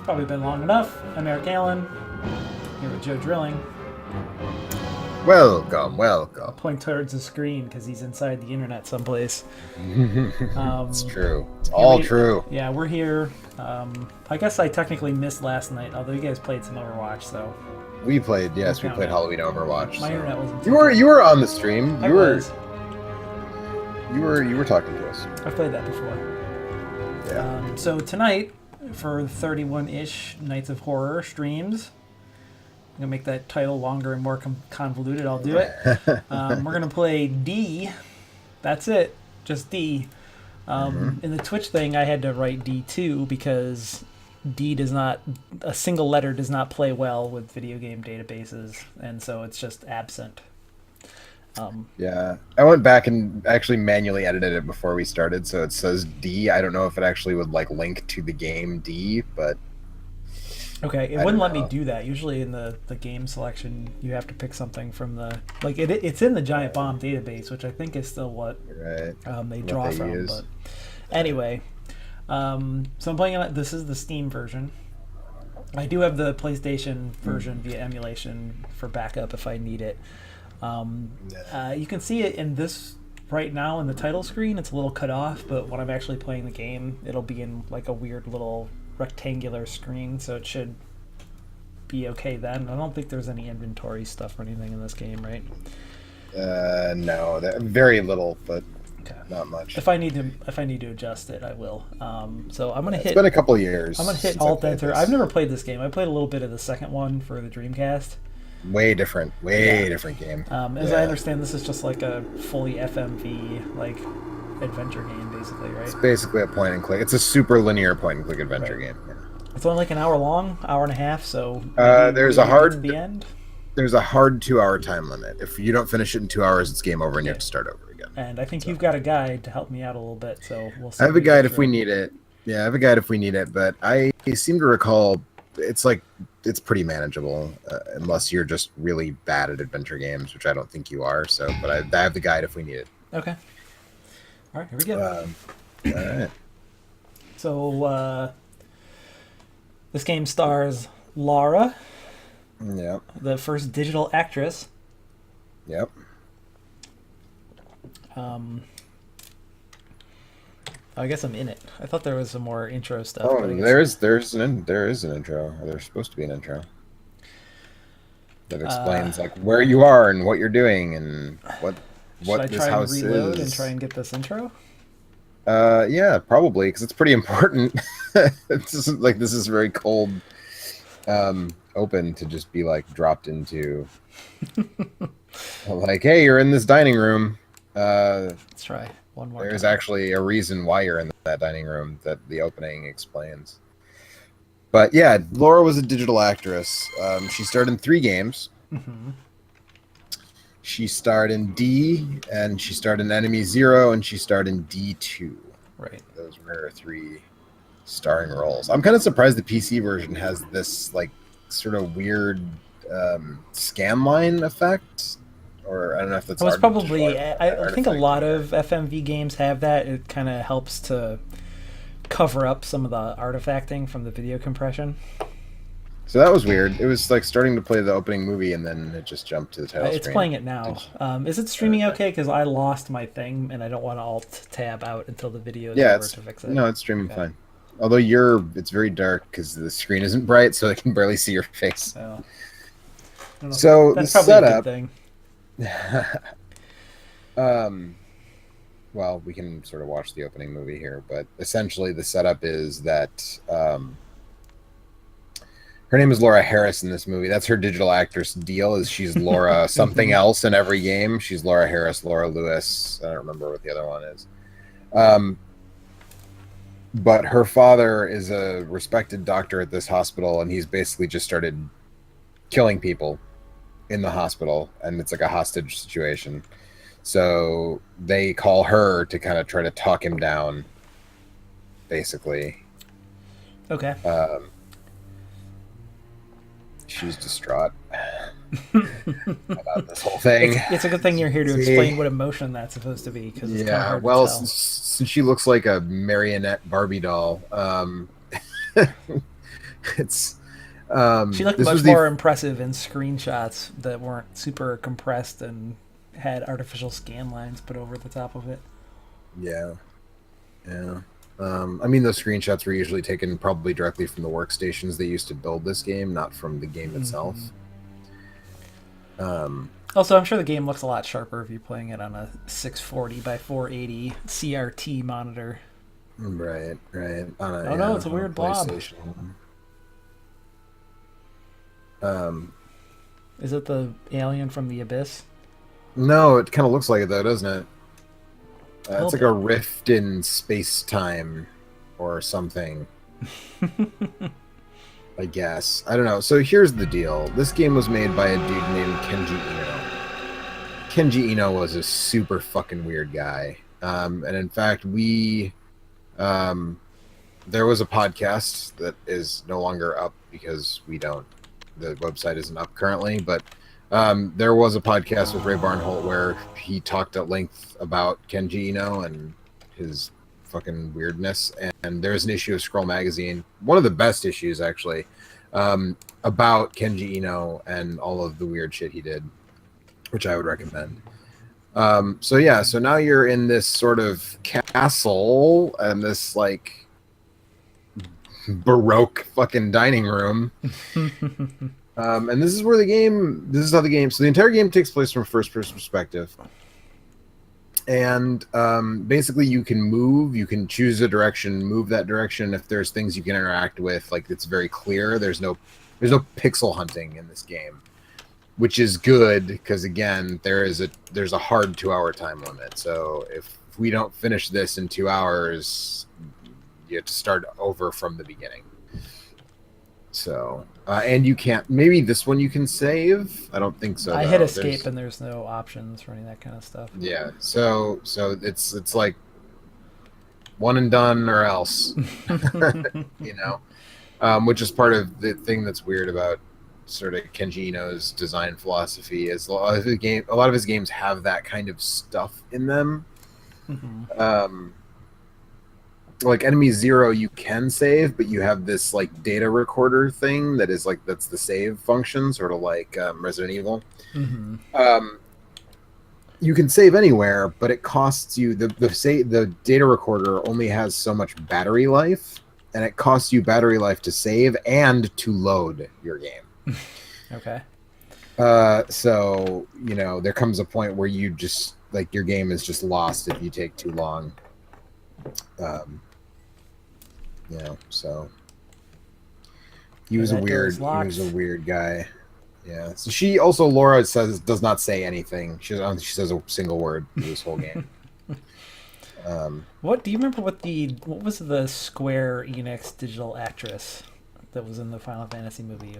Probably been long enough. I'm Eric Allen, here with Joe Drilling, Welcome. pointing towards the screen because he's inside the internet someplace. It's true. It's Here all true. Yeah, we're here. I guess I technically missed last night, although you guys played some Overwatch, so We played, yes, we count played it. Halloween Overwatch. my so. internet wasn't. You were on the stream. I You were was. you were talking to us. I've played that before. Yeah. So tonight, for 31-ish Nights of Horror streams, I'm gonna make that title longer and more convoluted. I'll do it. We're gonna play D. That's it, just D. In the Twitch thing, I had to write D2 because D does not, a single letter does not play well with video game databases, and so it's just absent. Yeah. I went back and actually manually edited it before we started, so it says D. I don't know if it actually would like link to the game D, but Okay, it I wouldn't don't let me know. do that. Usually in the game selection, you have to pick something from the, like, it's in the Giant Bomb database, which I think is still what right. they What draw they from. use. But anyway, so I'm playing on, this is the Steam version. I do have the PlayStation version via emulation for backup if I need it. You can see it in this right now in the title screen. It's a little cut off, but when I'm actually playing the game, it'll be in like a weird little rectangular screen, so it should be okay then. I don't think there's any inventory stuff or anything in this game, right? No, very little, but Okay. not much. If I need to adjust it, I will. So I'm gonna It's hit. been a couple of years. I'm gonna hit since I Alt played Enter. this. I've never played this game. I played a little bit of the second one for the Dreamcast. Way different game. As Yeah. I understand, this is just like a fully FMV like adventure game, basically, right? It's basically a point and click. It's a super linear point and click adventure Right. game. Yeah. It's only like an hour long, hour and a half. So There's a maybe hard- it's the end. There's a hard 2-hour time limit. If you don't finish it in 2 hours, it's game over and you have to start over again. And I think you've got a guide to help me out a little bit, so we'll see. I have a what you guide get if we through. need it. Yeah, I have a guide if we need it, but I seem to recall it's pretty manageable unless you're just really bad at adventure games, which I don't think you are. So, but I have the guide if we need it. Okay. All right, here we go. All right. So this game stars Laura, Yep. the first digital actress. Yep. I guess I'm in it. I thought there was some more intro stuff. Oh, but I guess- there is an intro. Or there's supposed to be an intro that explains like where you are and what you're doing and what Should I this try and house reload is. and try and get this intro? Yeah, probably because it's pretty important. This is very cold, open to just be like dropped into. Like, hey, you're in this dining room. Let's try one more There's time. actually a reason why you're in that dining room that the opening explains. But yeah, Laura was a digital actress. She starred in 3 games. Mhm. She starred in D, and she starred in Enemy Zero, and she starred in D2. Right. Those were her 3 starring roles. I'm kind of surprised the PC version has this like sort of weird scan line effect, or I don't know if that's. It was artificial- probably. I think a artifact. lot of FMV games have that. It kind of helps to cover up some of the artifacting from the video compression. So that was weird. It was like starting to play the opening movie, and then it just jumped to the title It's screen. playing it now. Is it streaming okay? Because I lost my thing, and I don't want to alt tab out until the video is Yeah, over it's to fix it. no, it's streaming Okay. fine. Although it's very dark because the screen isn't bright, so I can barely see your face. So, I don't know. So That's the probably a setup. good thing. Well, we can sort of watch the opening movie here, but essentially the setup is that her name is Laura Harris in this movie. That's her digital actress deal. Is she's Laura something else in every game. She's Laura Harris, Laura Lewis. I don't remember what the other one is. But her father is a respected doctor at this hospital, and he's basically just started killing people in the hospital, and it's like a hostage situation. So they call her to kind of try to talk him down, basically. Okay. She's distraught about this whole thing. It's a good thing you're here to See? explain what emotion that's supposed to be, because it's kind of Yeah, hard well, to tell. since she looks like a marionette Barbie doll, It's She looked this much was more impressive in screenshots that weren't super compressed and had artificial scan lines put over the top of it. yeah, yeah. I mean, those screenshots were usually taken probably directly from the workstations they used to build this game, not from the game itself. Also, I'm sure the game looks a lot sharper if you're playing it on a 640 by 480 CRT monitor. Right, right. Oh no, it's a weird blob. PlayStation. Is it the alien from the abyss? No, it kind of looks like it though, doesn't it? A It's like little a rift in space time or something. I guess. I don't know. So here's the deal. This game was made by a dude named Kenji Eno. Kenji Eno was a super fucking weird guy. And in fact, there was a podcast that is no longer up because the website isn't up currently, but there was a podcast with Ray Barnholt where he talked at length about Kenji Eno and his fucking weirdness. And there's an issue of Scroll Magazine, one of the best issues actually, about Kenji Eno and all of the weird shit he did, which I would recommend. So now you're in this sort of castle and this like Baroque fucking dining room. And this is how the game, so the entire game takes place from a first person perspective. And basically you can choose a direction, move that direction. If there's things you can interact with, like it's very clear. There's no pixel hunting in this game, which is good because again, there's a hard 2-hour time limit. So if we don't finish this in 2 hours, you have to start over from the beginning. So, and you can't. Maybe this one you can save. I don't think so. I hit escape and there's no options for any of that kind of stuff. Yeah. So it's like one and done or else, you know, which is part of the thing that's weird about sort of Kenji Eno's design philosophy is a lot of his games have that kind of stuff in them. Mm-hmm. Like Enemy Zero you can save, but you have this like data recorder thing that's the save function, sort of like Resident Evil. Mm-hmm. You can save anywhere, but it costs you the data recorder only has so much battery life, and it costs you battery life to save and to load your game. Okay. So there comes a point where you just like your game is just lost if you take too long. So he was a weird guy. Yeah. So she also, Laura does not say anything. She says a single word through this whole game. What do you remember? What was the Square Enix digital actress that was in the Final Fantasy movie?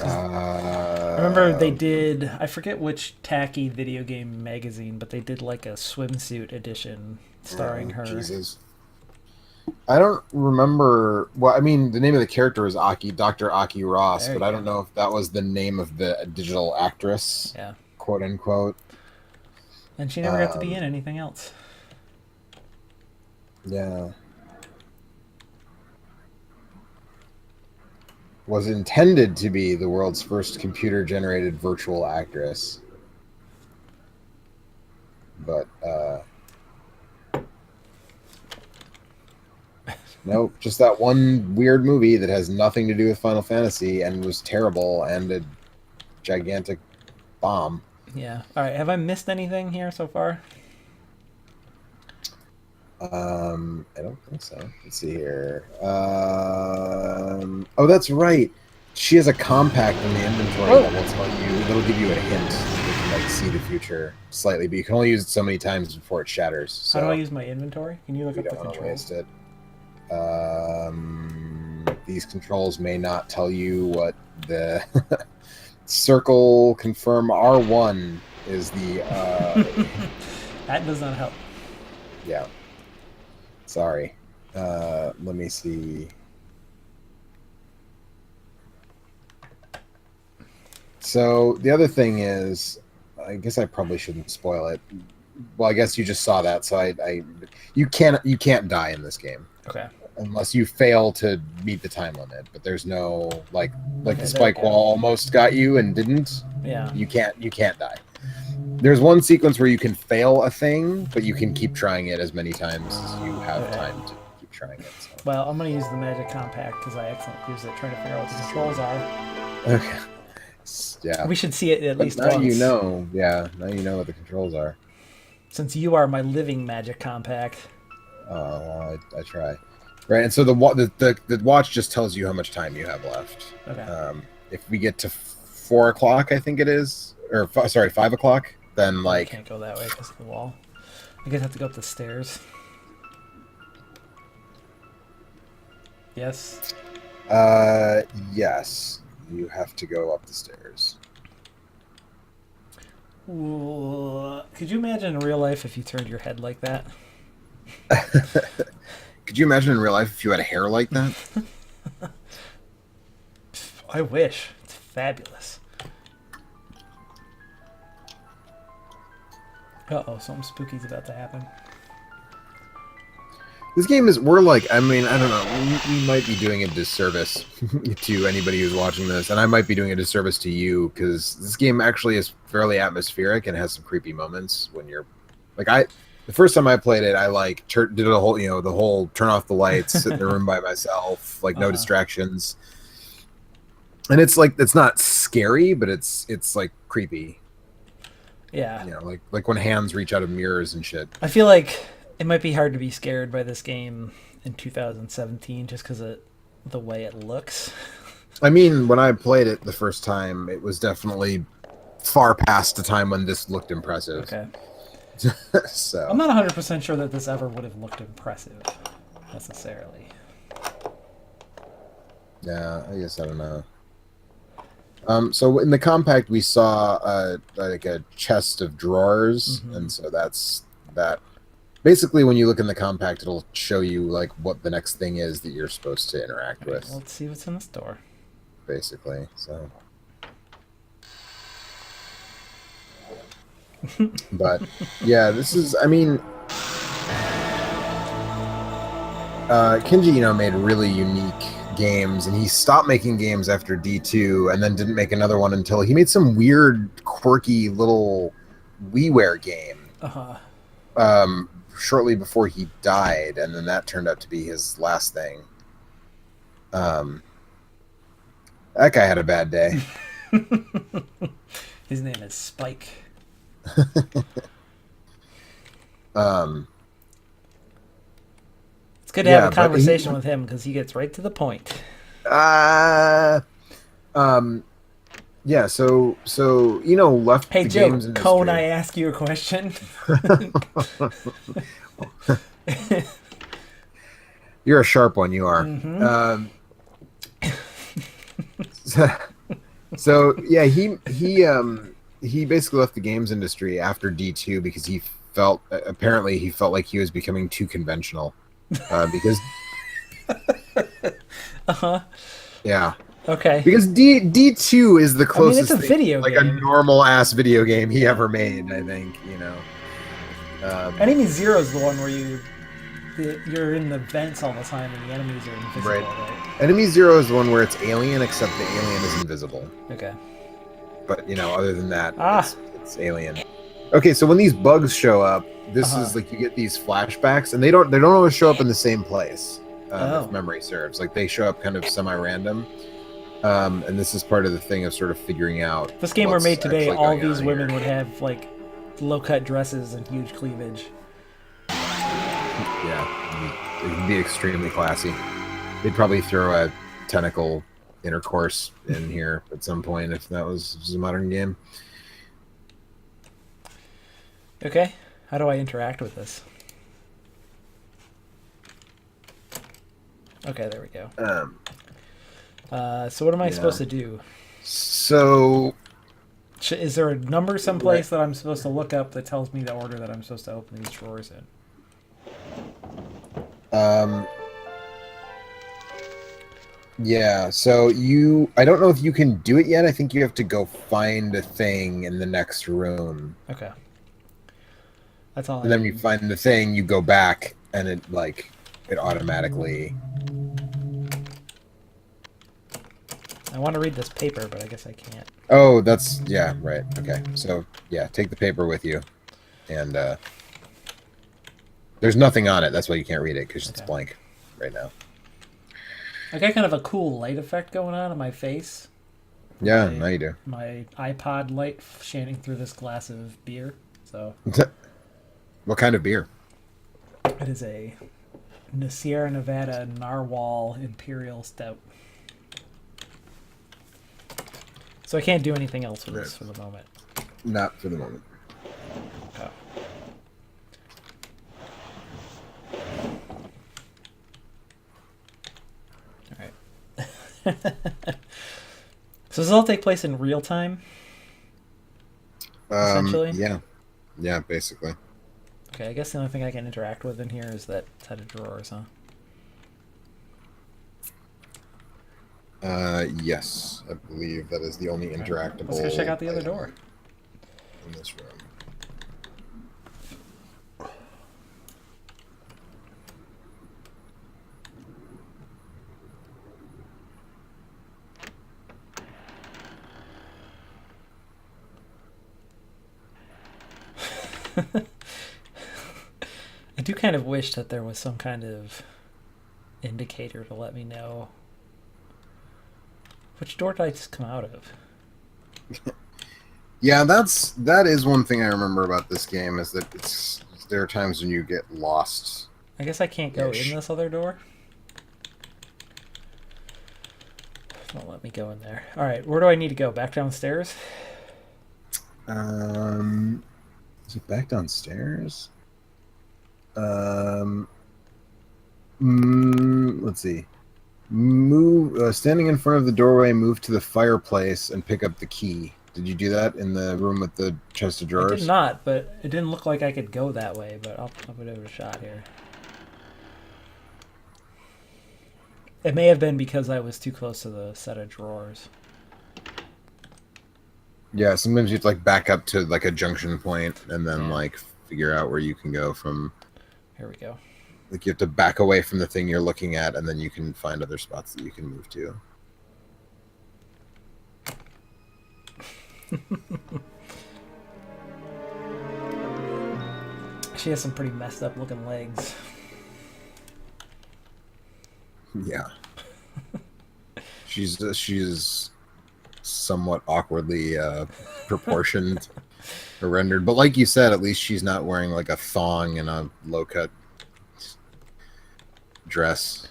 I remember they did. I forget which tacky video game magazine, but they did like a swimsuit edition starring her. Jesus. I don't remember. Well, I mean, the name of the character is Dr. Aki Ross, but I don't know if that was the name of the digital actress. Yeah. Quote unquote. And she never got to be in anything else. Yeah. Was intended to be the world's first computer-generated virtual actress. But, nope, just that one weird movie that has nothing to do with Final Fantasy and was terrible and a gigantic bomb. Yeah. All right. Have I missed anything here so far? I don't think so. Let's see here. Oh, that's right. She has a compact in the inventory that'll give you a hint. You can like see the future slightly, but you can only use it so many times before it shatters. So how do I use my inventory? Can you look up the controls? These controls may not tell you what the circle confirm R1 is the that does not help. Yeah. Sorry. Let me see. So the other thing is, I guess I probably shouldn't spoil it. Well, I guess you just saw that, so you can't die in this game. Okay. unless you fail to meet the time limit. But there's no like Okay, the there spike we go. wall almost got you and didn't. Yeah. You can't die. There's one sequence where you can fail a thing, but you can keep trying it as many times as you have Okay. time to keep trying it. So. Well, I'm gonna use the magic compact because I accidentally used it trying to figure out what the controls are. Okay. Yeah. We should see it at But least now once. you know. Yeah. Now you know what the controls are. Since you are my living magic compact. Well, I try. Right, and so the watch just tells you how much time you have left. Okay. If we get to 4 o'clock, I think it is, or sorry, 5 o'clock, then I like can't go that way because of the wall. I guess I have to go up the stairs. Yes. yes, you have to go up the stairs. Ooh, could you imagine in real life if you turned your head like that? Could you imagine in real life if you had hair like that? I wish. It's fabulous. Uh-oh, something spooky's about to happen. This game is, we're like, I mean, I don't know, we might be doing a disservice to anybody who's watching this, and I might be doing a disservice to you, because this game actually is fairly atmospheric and has some creepy moments when you're, like, the first time I played it, I, like, did a whole, the whole turn off the lights, sit in the room by myself, like, no distractions. And it's, like, it's not scary, but it's like, creepy. Yeah. Like when hands reach out of mirrors and shit. I feel like it might be hard to be scared by this game in 2017 just because of the way it looks. I mean, when I played it the first time, it was definitely far past the time when this looked impressive. Okay. So I'm not 100% sure that this ever would have looked impressive, necessarily. Yeah, I guess I don't know. So in the compact, we saw like a chest of drawers, and so that's that. Basically, when you look in the compact, it'll show you like what the next thing is that you're supposed to interact with. Well, let's see what's in the store. Basically, so. But yeah, this is. I mean, Kenji, made really unique games, and he stopped making games after D2 and then didn't make another one until he made some weird quirky little WiiWare game shortly before he died, and then that turned out to be his last thing. That guy had a bad day. His name is Spike. It's good to have a conversation with him because he gets right to the point. Yeah, so left Hey, the Joe, games industry. Cone, I ask you a question. You're a sharp one, you are. So yeah, he basically left the games industry after D2 because he felt like he was becoming too conventional. Because yeah. Okay. Because D2 is the closest it's a video thing, game. like a normal ass video game he ever made, I think, Enemy Zero is the one where you're in the vents all the time and the enemies are invisible, right? Enemy Zero is the one where it's alien, except the alien is invisible. Okay. But other than that, it's alien. Okay, so when these bugs show up, this is like you get these flashbacks, and they don't always show up in the same place. If memory serves, like they show up kind of semi-random. And this is part of the thing of sort of figuring out. If this game were made today, all these women would have like low-cut dresses and huge cleavage. Yeah, it would be extremely classy. They'd probably throw a tentacle intercourse in here at some point if that was a modern game. Okay, how do I interact with this? Okay, there we go. So what am I supposed to do? So, is there a number someplace that I'm supposed to look up that tells me the order that I'm supposed to open these drawers in? Yeah, so I don't know if you can do it yet. I think you have to go find a thing in the next room. Okay. That's all. And then you find the thing, you go back, and it automatically I want to read this paper, but I guess I can't. Oh, that's yeah, right. Okay, so yeah, take the paper with you, and there's nothing on it. That's why you can't read it because it's Okay. blank right now. I got kind of a cool light effect going on my face. Yeah, My- now you do. My iPod light shining through this glass of beer. So What kind of beer? it is a Sierra Nevada Narwhal Imperial Stout. So I can't do anything else with this for the moment. Not for the moment. Oh. All right. So does this all take place in real time? Essentially? Yeah, basically. Okay, I guess the only thing I can interact with in here is that set of drawers, huh? Yes, I believe that is the only interactable. Let's go check out the other item door. in this room. I do kind of wish that there was some kind of indicator to let me know which door did I just come out of. Yeah, that is one thing I remember about this game is that there are times when you get lost. I guess I can't go Ish. in this other door. Don't let me go in there. All right, where do I need to go? Back downstairs? Is it back downstairs? Let's see. Move. Standing in front of the doorway, move to the fireplace and pick up the key. Did you do that in the room with the chest of I drawers? did not, but it didn't look like I could go that way, but I'll give it a shot here. It may have been because I was too close to the set of drawers. Yeah, sometimes you have to like back up to like a junction point and then Yeah. like figure out where you can go from. Here we go. Like you have to back away from the thing you're looking at, and then you can find other spots that you can move to. She has some pretty messed up looking legs. Yeah, she's somewhat awkwardly proportioned or rendered, but like you said, at least she's not wearing like a thong and a low cut dress.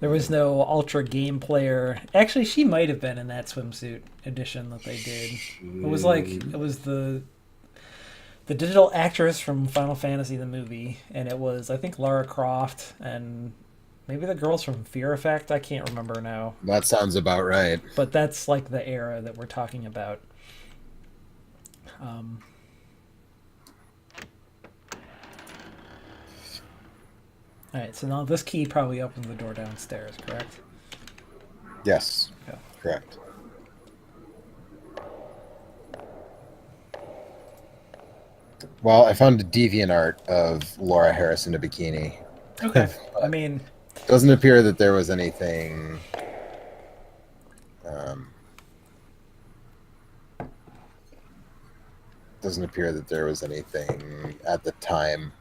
There was no Ultra Game Player. Actually, she might have been in that swimsuit edition that they did. It was the digital actress from Final Fantasy the movie, and it was I think Lara Croft and maybe the girls from Fear Effect. I can't remember now, That sounds about right. but that's like the era that we're talking about. All right, so now this key probably opens the door downstairs, correct? Yes, Yeah. correct. Well, I found a DeviantArt of Laura Harris in a bikini. Okay. I mean, Doesn't appear that there was anything. Doesn't appear that there was anything at the time.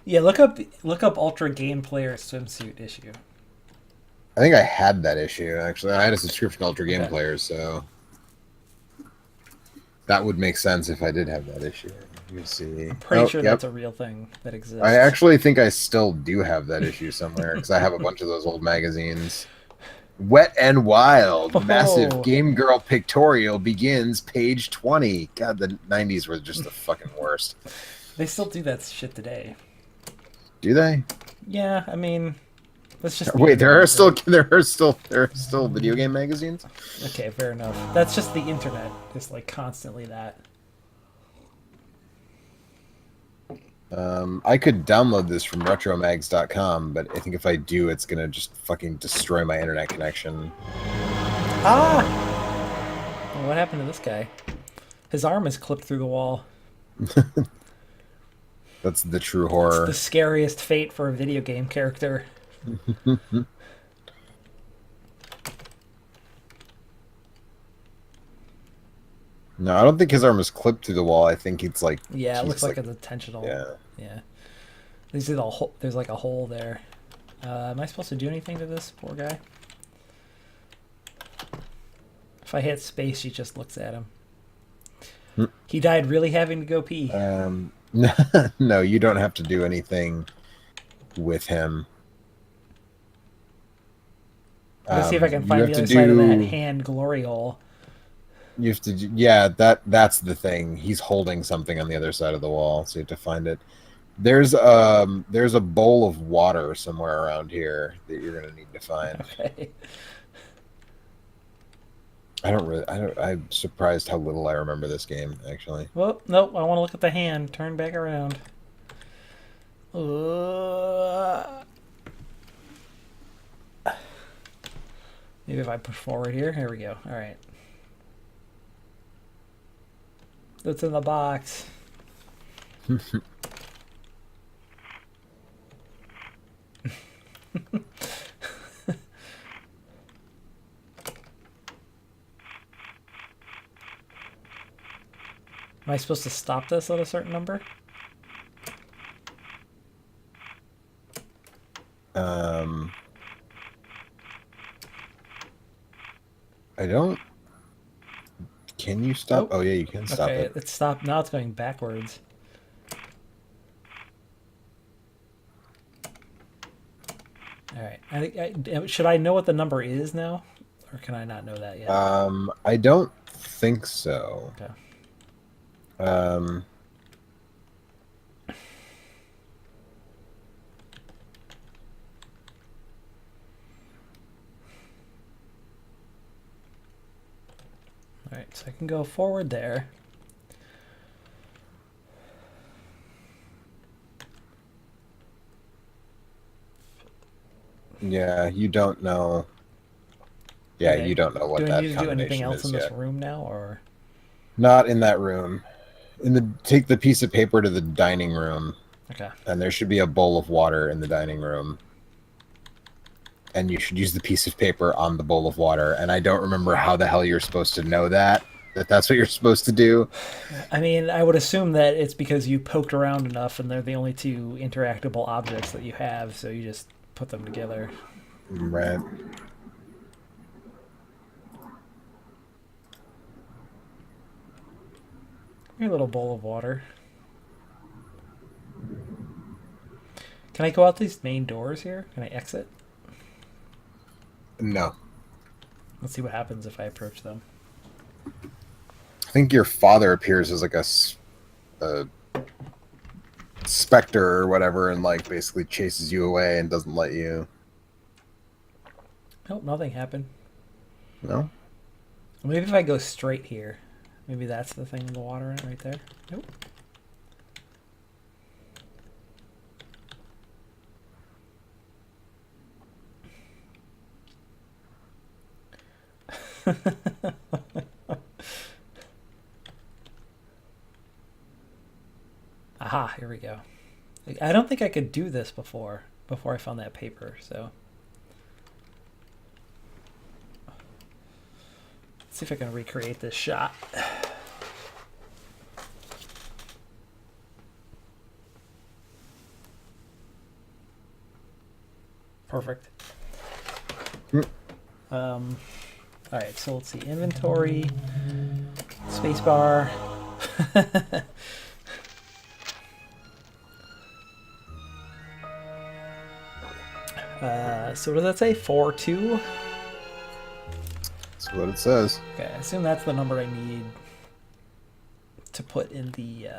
yeah, look up Ultra Game Player swimsuit issue. I think I had that issue actually. I had a subscription to Ultra Game Okay. Player, so that would make sense if I did have that issue. Let me see. Pretty sure yep. that's a real thing that exists. I actually think I still do have that issue somewhere because I have a bunch of those old magazines. Wet and Wild, Oh. massive Game Girl pictorial begins page 20. God, the 90s were just the fucking worst. They still do that shit today. Do they? Yeah, I mean, let's just Wait, there are still video game magazines? Okay, fair enough. That's just the internet. It's like constantly that. I could download this from retromags.com, but I think if I do, it's gonna just fucking destroy my internet connection. Ah! Well, what happened to this guy? His arm is clipped through the wall. That's the true horror. The scariest fate for a video game character. No, I don't think his arm is clipped to the wall. I think it's like Yeah, it looks he's like like it's intentional. yeah. Yeah. You see the hole, there's like a hole there. Am I supposed to do anything to this poor guy? If I hit space, she just looks at him. Hmm. He died really having to go pee. No, you don't have to do anything with him. Let's see if I can You find have the to other side of that do. hand glory hole. You have to. Yeah, that's the thing. He's holding something on the other side of the wall, so you have to find it. There's a bowl of water somewhere around here that you're gonna need to find. Okay. I'm surprised how little I remember this game, actually. Well, nope. I want to look at the hand. Turn back around. Maybe if I push forward here. Here we go. All right. It's in the box. Am I supposed to stop this at a certain number? I don't. Can you stop? Oh yeah, you can stop Okay, it. it's stopped. Now it's going backwards. All right. Should I know what the number is now, or can I not know that yet? I don't think so. Okay. All right, so I can go forward there. Yeah, you don't know. Yeah, Okay. you don't know what Do I that need to do anything combination else is in this yet. room now, or? Not in that room. Take the piece of paper to the dining room, Okay. and there should be a bowl of water in the dining room. And you should use the piece of paper on the bowl of water. And I don't remember how the hell you're supposed to know that's what you're supposed to do. I mean, I would assume that it's because you poked around enough, and they're the only two interactable objects that you have, so you just put them together. Right. Your little bowl of water. Can I go out these main doors here? Can I exit? No. Let's see what happens if I approach them. I think your father appears as like a specter or whatever, and like basically chases you away and doesn't let you. Nope, nothing happened. No. Maybe if I go straight here. Maybe that's the thing in the water right there. Nope. Aha, here we go. I don't think I could do this before I found that paper, so. Let's see if I can recreate this shot. Perfect. All right, so let's see. Inventory, spacebar. So what does that say? 4-2? That's what it says. Okay, I assume that's the number I need to put in the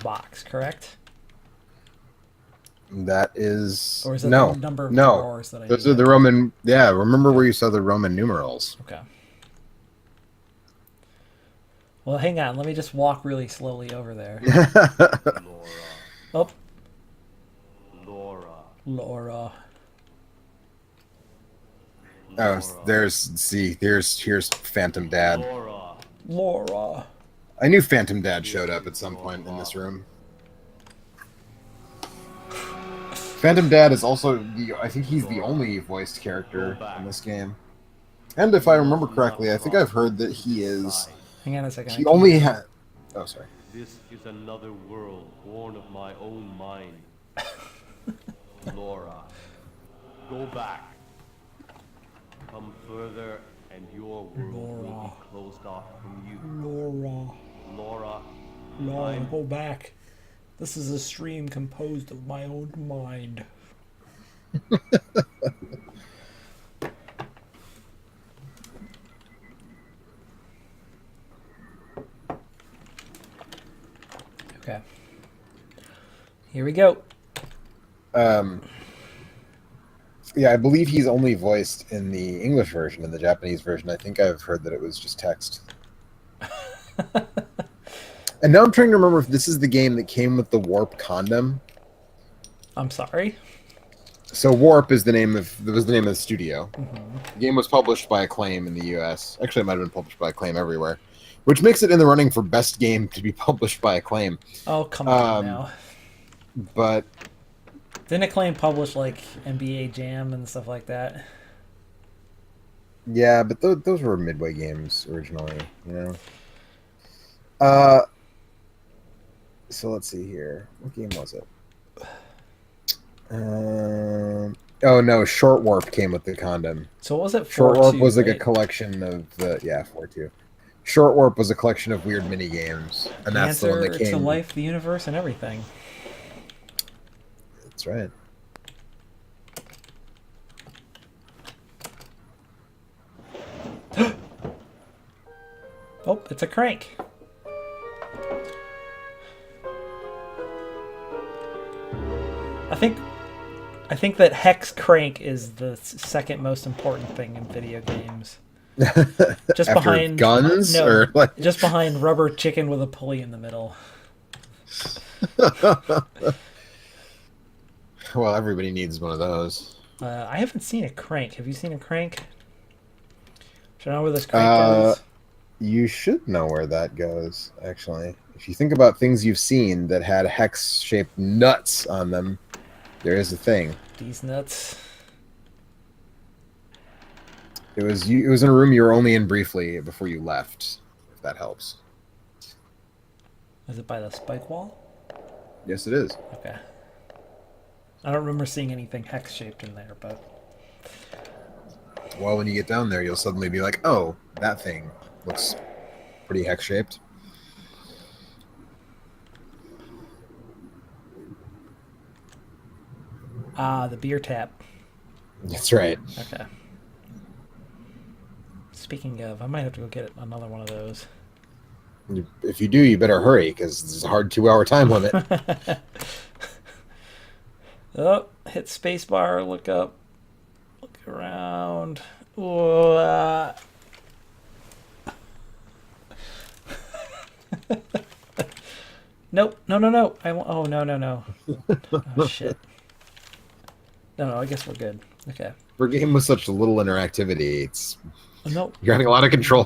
box, correct? That is. Or is it no, the number of no. drawers that I Those need? are the Roman. Yeah, remember where you saw the Roman numerals. Okay. Well, hang on. Let me just walk really slowly over there. Laura. Oh, Laura. Laura. Oh, here's Phantom Dad. Laura. Laura. I knew Phantom Dad showed up at some point in this room. Phantom Dad is also I think he's the only voiced character in this game. And if I remember correctly, I think I've heard that he is Hang on a second. I He can't- only had. Oh, sorry. This is another world born of my own mind. Laura, go back. Come further, and your world will Laura. be closed off from you. Laura. Laura, Laura, I'm- go back. This is a stream composed of my own mind. Okay. Here we go. Yeah, I believe he's only voiced in the English version. In the Japanese version, I think I've heard that it was just text. And now I'm trying to remember if this is the game that came with the Warp condom. I'm sorry. So Warp is the name of the studio. The game was published by Acclaim in the U.S. Actually, it might have been published by Acclaim everywhere, which makes it in the running for best game to be published by Acclaim. Oh, come on now. But Didn't Acclaim publish like NBA Jam and stuff like that? yeah, but those were Midway games originally, you know. So let's see here. What game was it? Oh no, Short Warp came with the condom. So what was it? Short 4-2, Warp was like a right? collection of the 4-2. Short Warp was a collection of weird mini games, and that's the one Answer that came. to life, the universe, and everything. That's right. Oh, it's a crank. I think that Hex Crank is the second most important thing in video games. Just After behind guns, no, or like just behind Rubber Chicken with a pulley in the middle. well, everybody needs one of those. I haven't seen a crank. Have you seen a crank? Should I know where this crank goes? You should know where that goes, actually. If you think about things you've seen that had hex-shaped nuts on them, there is a thing. These nuts. It was in a room you were only in briefly before you left, if that helps. Is it by the spike wall? Yes, it is. Okay. I don't remember seeing anything hex shaped in there, but Well, when you get down there, you'll suddenly be like, oh, that thing looks pretty hex-shaped. the beer tap. That's right. Okay. Speaking of, I might have to go get another one of those. If you do, you better hurry, because this is a hard 2-hour time limit. Oh, hit spacebar, look up, look around. Whoa, Nope, no. I won't. Oh, no. Oh, shit. No, I guess we're good. Okay. For a game with such little interactivity, it's Nope. you're having a lot of control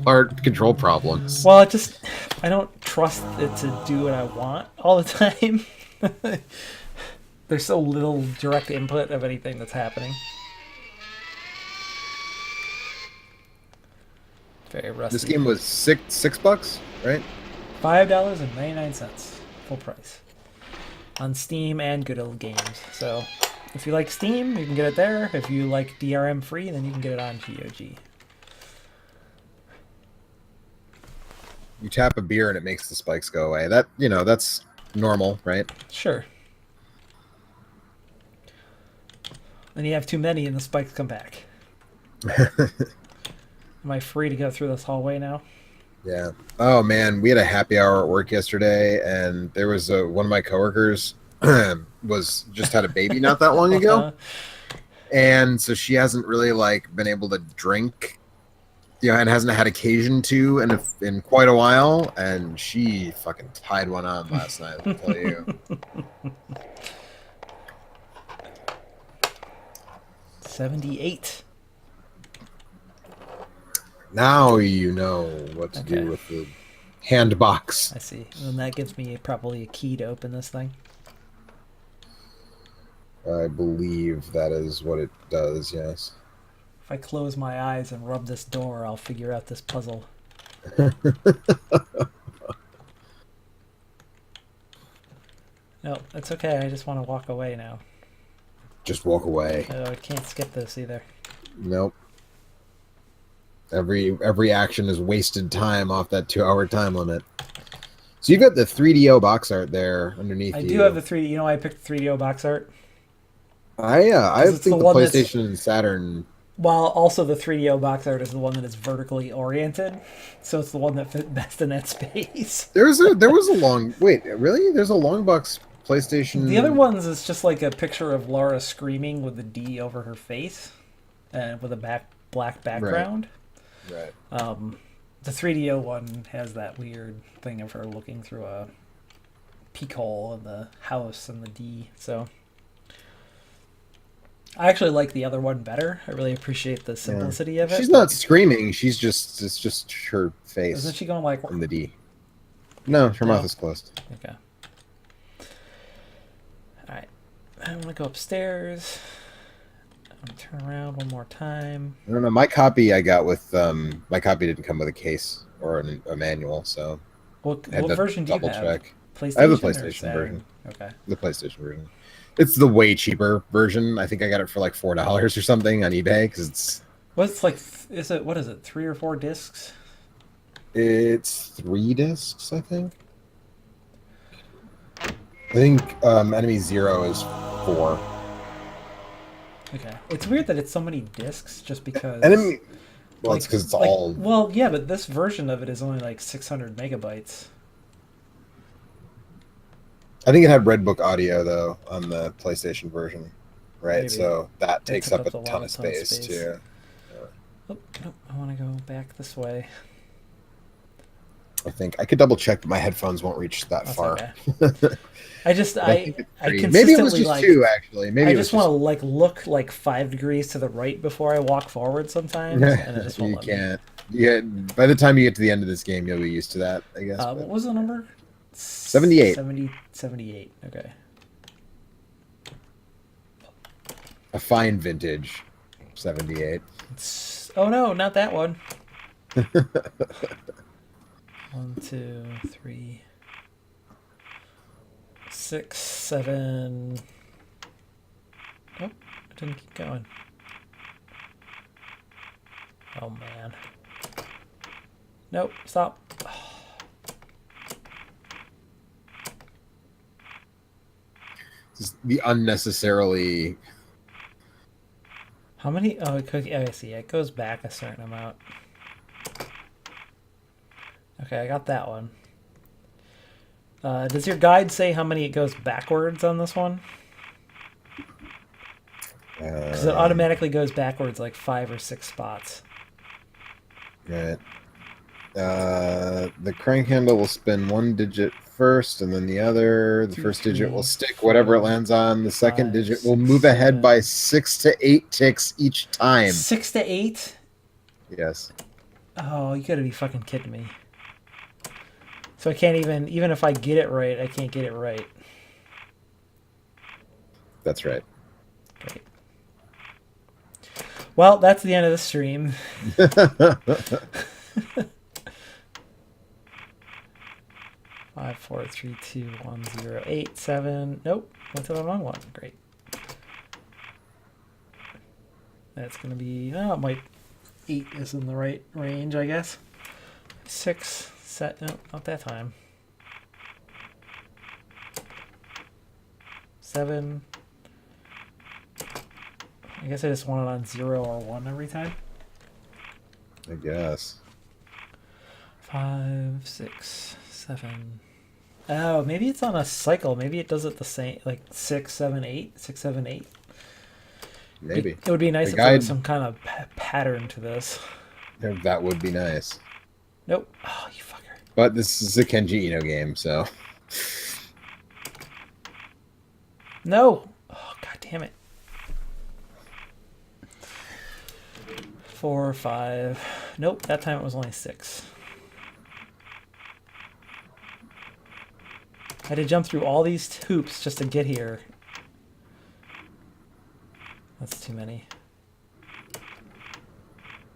problems. Well, I don't trust it to do what I want all the time. There's so little direct input of anything that's happening. Very rusty. This game was $6, right? $5.99, full price, on Steam and Good Old Games. So, if you like Steam, you can get it there. If you like DRM free, then you can get it on GOG. You tap a beer and it makes the spikes go away. That's normal, right? Sure. Then you have too many, and the spikes come back. Am I free to go through this hallway now? Yeah. Oh man, we had a happy hour at work yesterday, and there was one of my coworkers just had a baby not that long ago, and so she hasn't really been able to drink, and hasn't had occasion to in quite a while, and she fucking tied one on last night. I'll tell you. 78. Now you know what to Okay. do with the hand box. I see. And that gives me probably a key to open this thing. I believe that is what it does. Yes. If I close my eyes and rub this door, I'll figure out this puzzle. No, it's okay. I just want to walk away now. Just walk away. Oh, I can't skip this either. Nope. Every action is wasted time off that 2-hour time limit. So you've got the 3DO box art there underneath I you. do have the 3D. You know, I picked 3DO box art. I it's think the the one that's- PlayStation and Saturn. While also the 3DO box art is the one that is vertically oriented, so it's the one that fit best in that space. There was a long wait. Really? There's a long box PlayStation. The other ones is just like a picture of Laura screaming with the D over her face, and with a black background. Right. The 3DO one has that weird thing of her looking through a peek hole in the house and the D. So I actually like the other one better. I really appreciate the simplicity of it. She's not screaming. It's just her face. Isn't she going like? In the D. No, her mouth is closed. Okay. All right. I'm gonna go upstairs. I'm gonna turn around one more time. I don't know. My copy I got with my copy didn't come with a case or a manual, so What I had to version do you double have? check. PlayStation I have the or PlayStation Saturn? version. Okay. The PlayStation version. It's the way cheaper version. I think I got it for like $4 or something on eBay because What's like? Is it what is it? 3 or 4 discs? it's 3 discs. I think Enemy Zero is 4. Okay. It's weird that it's so many discs just because. Enemy. Well, it's because it's like, all. Well, yeah, but this version of it is only like 600 megabytes. I think it had Redbook audio though on the PlayStation version, right? Maybe. So that takes took up up a a ton lot of of space space. too. Oh, nope. I want to go back this way. I think I could double check, but my headphones won't reach that That's far. okay. I just I think it's I 3. consistently Maybe it was just like 2 actually. Maybe I it was just want to like look like 5 degrees to the right before I walk forward sometimes, and it just won't you let me. can't. Yeah, by the time you get to the end of this game, you'll be used to that, I guess. What was the number? 78. 78. Okay. A fine vintage 78. Oh no, not that one. 1, 2, 3, 6, 7. Nope, it didn't keep going. Oh man. Nope, stop. Just the unnecessarily. How many? Oh, I see. It goes back a certain amount. Okay, I got that one. Does your guide say how many it goes backwards on this one? Because it automatically goes backwards like 5 or 6 spots. Right. The crank handle will spin 1 digit first, and then the other. The 2, first digit 3, will stick whatever it lands on. The second 5, digit will 6, move ahead 7. by 6 to 8 ticks each time. 6 to 8? Yes. Oh, you gotta be fucking kidding me. So I can't even if I get it right, I can't get it right. That's right. Great. Well, that's the end of the stream. 5, 4, 3, 2, 1, 0, 8, 7. Nope, went to the wrong one. Great. That's gonna be. Oh, it might. 8 is in the right range, I guess. 6. Set. No, not that time. 7. I guess I just want it on 0 or 1 every time. I guess. 5, 6, 7. Oh, maybe it's on a cycle. Maybe it does it the same, like 6, 7, 8, 6, 7, 8. Maybe. It would be nice The if there was guide- some kind of pattern to this. That would be nice. Nope. Oh, you fucker. But this is a Kenji Eno game, so. No. Oh, god damn it. 4, 5. Nope, that time it was only 6. I had to jump through all these hoops just to get here. That's too many.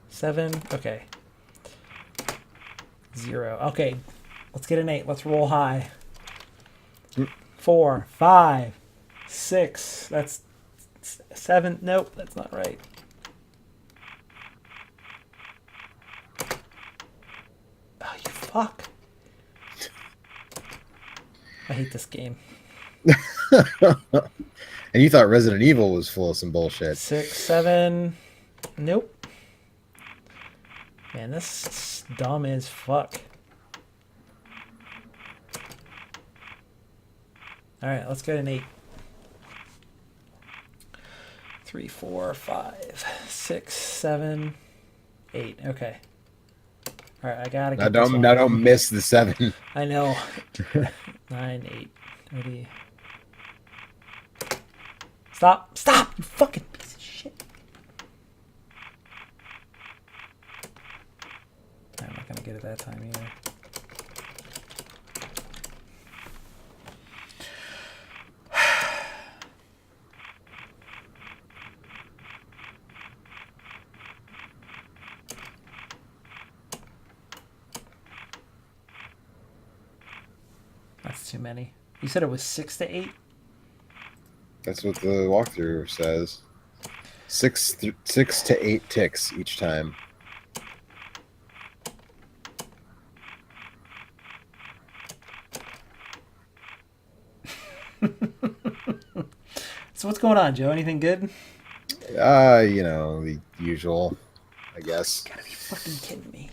7. Okay. 0. Okay, let's get an 8. Let's roll high. 4, 5, 6. That's 7. Nope, that's not right. Oh, you fuck. I hate this game. And you thought Resident Evil was full of some bullshit. 6, 7. Nope. Man, this is dumb as fuck. Alright, let's get an 8. 3, 4, 5, 6, 7, 8. Okay. Alright, I gotta get this one. Now don't miss the 7. I know. 9, 8. Ready. Stop! Stop! You fucking piece of shit. I'm not gonna get it that time either. That's too many. You said it was 6 to 8? That's what the walkthrough says. 6 to 8 ticks each time. So what's going on, Joe? Anything good? You know, the usual, I guess. Gotta be fucking kidding me.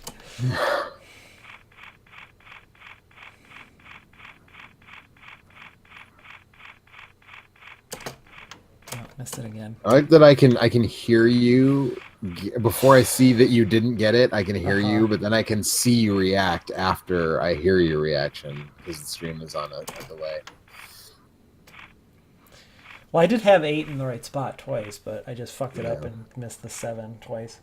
Oh, missed it again. I like that I can hear you before I see that you didn't get it. I can hear you, but then I can see you react after I hear your reaction because the stream is on a delay. Well, I did have 8 in the right spot twice, but I just fucked it up Yeah. and missed the 7 twice.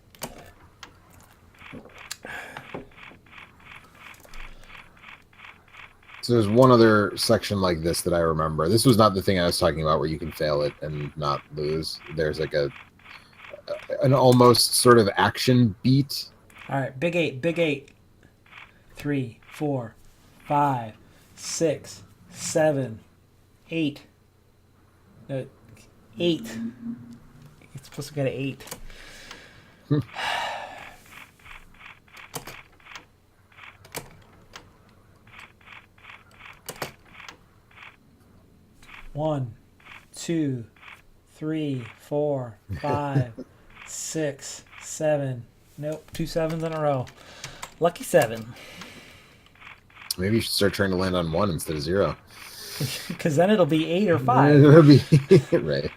So there's one other section like this that I remember. This was not the thing I was talking about where you can fail it and not lose. There's like an almost sort of action beat. All right, big 8, big 8. 3, 4, 5, 6, 7, 8. 8. It's supposed to get an 8. One, 2, 3, 4, 5, 6, 7. Nope, 2 7s in a row. Lucky 7. Maybe you should start trying to land on 1 instead of 0. Because then it'll be 8 or 5. It'll be right.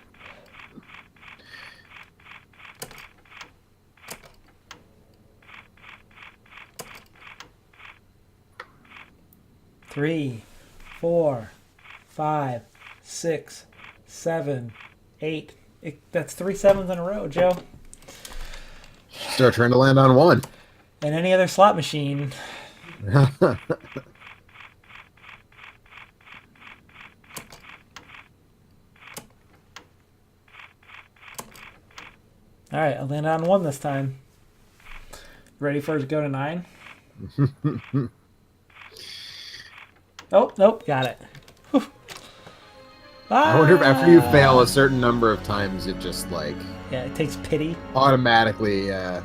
Three, 4, 5, 6, 7, 8. That's 3 7s in a row, Joe. Start trying to land on 1. And any other slot machine. All right, I'll land on 1 this time. Ready for it to go to 9? Oh, nope, got it. Whew. I wonder if after you fail a certain number of times, it just like Yeah, it takes pity. automatically. Man,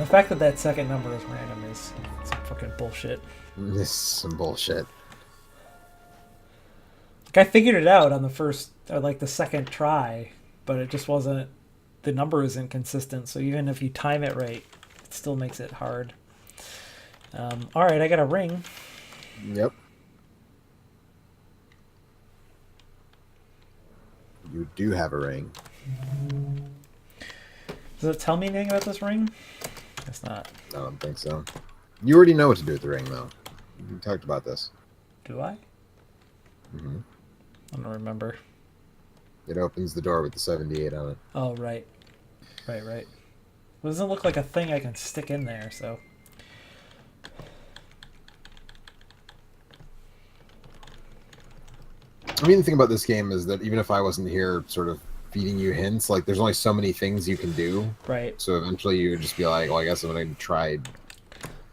the fact that that second number is random is some fucking bullshit. This is some bullshit. Like, I figured it out on the first, or like the second try, but it just wasn't, the number isn't consistent, so even if you time it right, it still makes it hard. Alright, I got a ring. Yep. You do have a ring. Does it tell me anything about this ring? It's not. I don't think so. You already know what to do with the ring, though. We talked about this. Do I? Hmm. I don't remember. It opens the door with the 78 on it. Oh, right. Right. It doesn't look like a thing I can stick in there, so... I mean, the thing about this game is that even if I wasn't here sort of feeding you hints. Like there's only so many things you can do. Right. So eventually you would just be like, well, I guess I'm gonna try.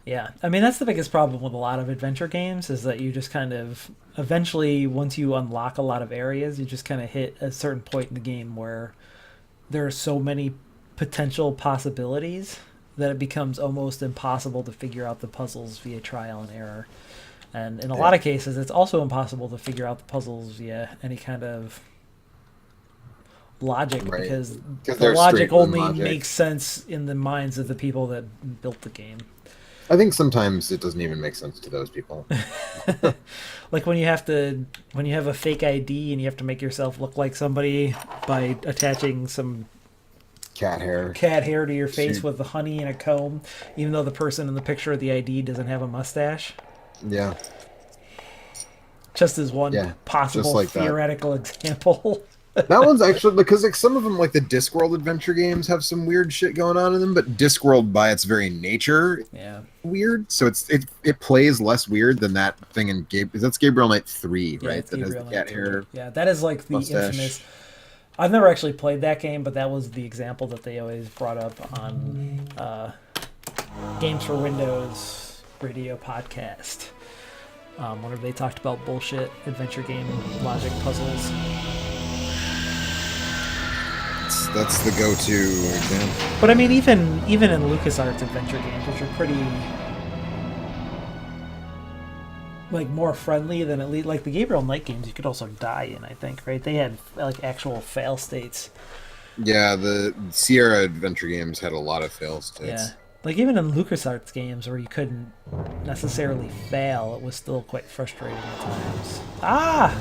Yeah, I mean that's the biggest problem with a lot of adventure games is that you just kind of eventually once you unlock a lot of areas, you just kind of hit a certain point in the game where there are so many potential possibilities that it becomes almost impossible to figure out the puzzles via trial and error. And in a lot of cases, it's also impossible to figure out the puzzles via any kind of logic Right. because 'Cause the they're logic straight-run only logic. makes sense in the minds of the people that built the game. I think sometimes it doesn't even make sense to those people. Like when you have a fake ID and you have to make yourself look like somebody by attaching some Cat hair. cat hair to your face Shoot. with the honey and a comb, even though the person in the picture of the ID doesn't have a mustache. Yeah. Just as one Yeah, possible just like that. theoretical example. That one's actually because like some of them, like the Discworld adventure games, have some weird shit going on in them. But Discworld, by its very nature, Yeah. weird. So it plays less weird than that thing in that's Gabriel Knight 3, Yeah, right? it's That has Gabriel the Knight cat 3. hair. Yeah, that is like the mustache. infamous. I've never actually played that game, but that was the example that they always brought up on Games for Windows radio podcast. Whenever they talked about bullshit adventure game logic puzzles. That's the go-to example. But I mean, even in LucasArts adventure games, which are pretty like more friendly than at least like the Gabriel Knight games, you could also die in. I think, right? They had like actual fail states. Yeah, the Sierra adventure games had a lot of fail states. Yeah, like even in LucasArts games where you couldn't necessarily fail, it was still quite frustrating at times. Ah,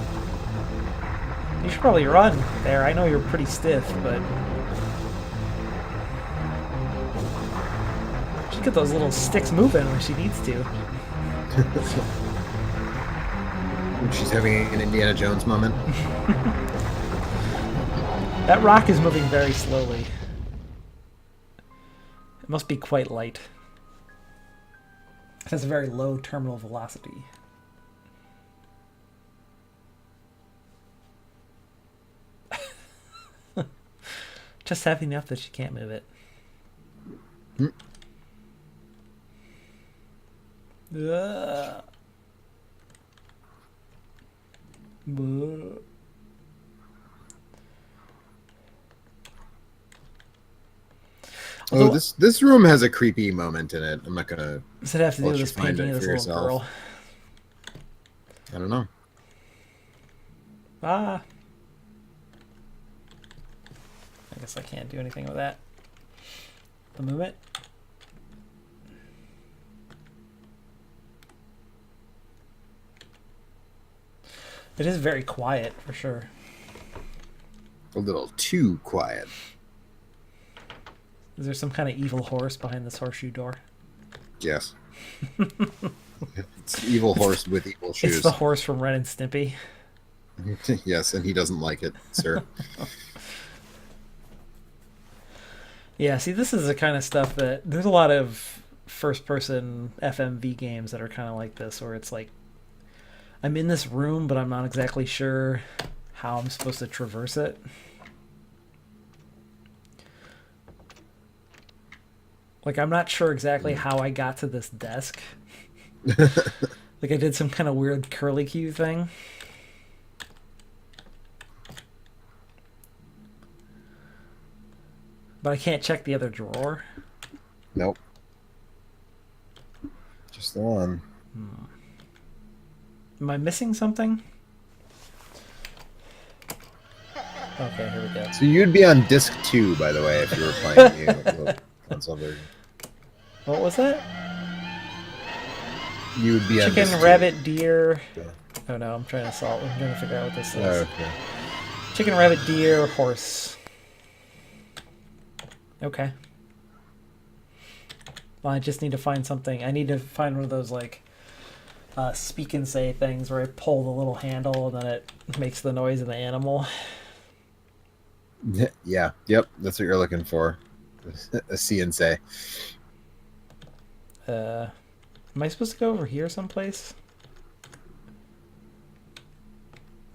you should probably run there. I know you're pretty stiff, but she get those little sticks moving when she needs to. She's having an Indiana Jones moment. That rock is moving very slowly. It must be quite light. It has a very low terminal velocity. Just heavy enough that she can't move it. Ugh. Ugh. Oh, Although- this room has a creepy moment in it. I'm not gonna. Does it have to do Let with you this find painting it of this for little yourself. girl? I don't know. Ah. I guess I can't do anything with that. The movement. It is very quiet, for sure. A little too quiet. Is there some kind of evil horse behind this horseshoe door? Yes. It's evil horse with evil It's shoes. the horse from Ren and Stimpy. Yes, and he doesn't like it, sir. Yeah, see, this is the kind of stuff that... There's a lot of first-person FMV games that are kind of like this, where it's like, I'm in this room, but I'm not exactly sure how I'm supposed to traverse it. Like, I'm not sure exactly how I got to this desk. Like, I did some kind of weird curly cue thing. But I can't check the other drawer. Nope. Just the one. Am I missing something? Okay, here we go. So you'd be on disc 2, by the way, if you were playing the console version. What was that? You would be on Chicken, disc 2. rabbit, deer. Yeah. Oh no, I'm trying to solve. I'm trying to figure out what this is. Oh, okay. Chicken, rabbit, deer, horse. Okay. Well, I just need to find something. I need to find one of those like speak and say things where I pull the little handle and then it makes the noise of the animal. Yeah. Yep. That's what you're looking for. A see and say. Am I supposed to go over here someplace?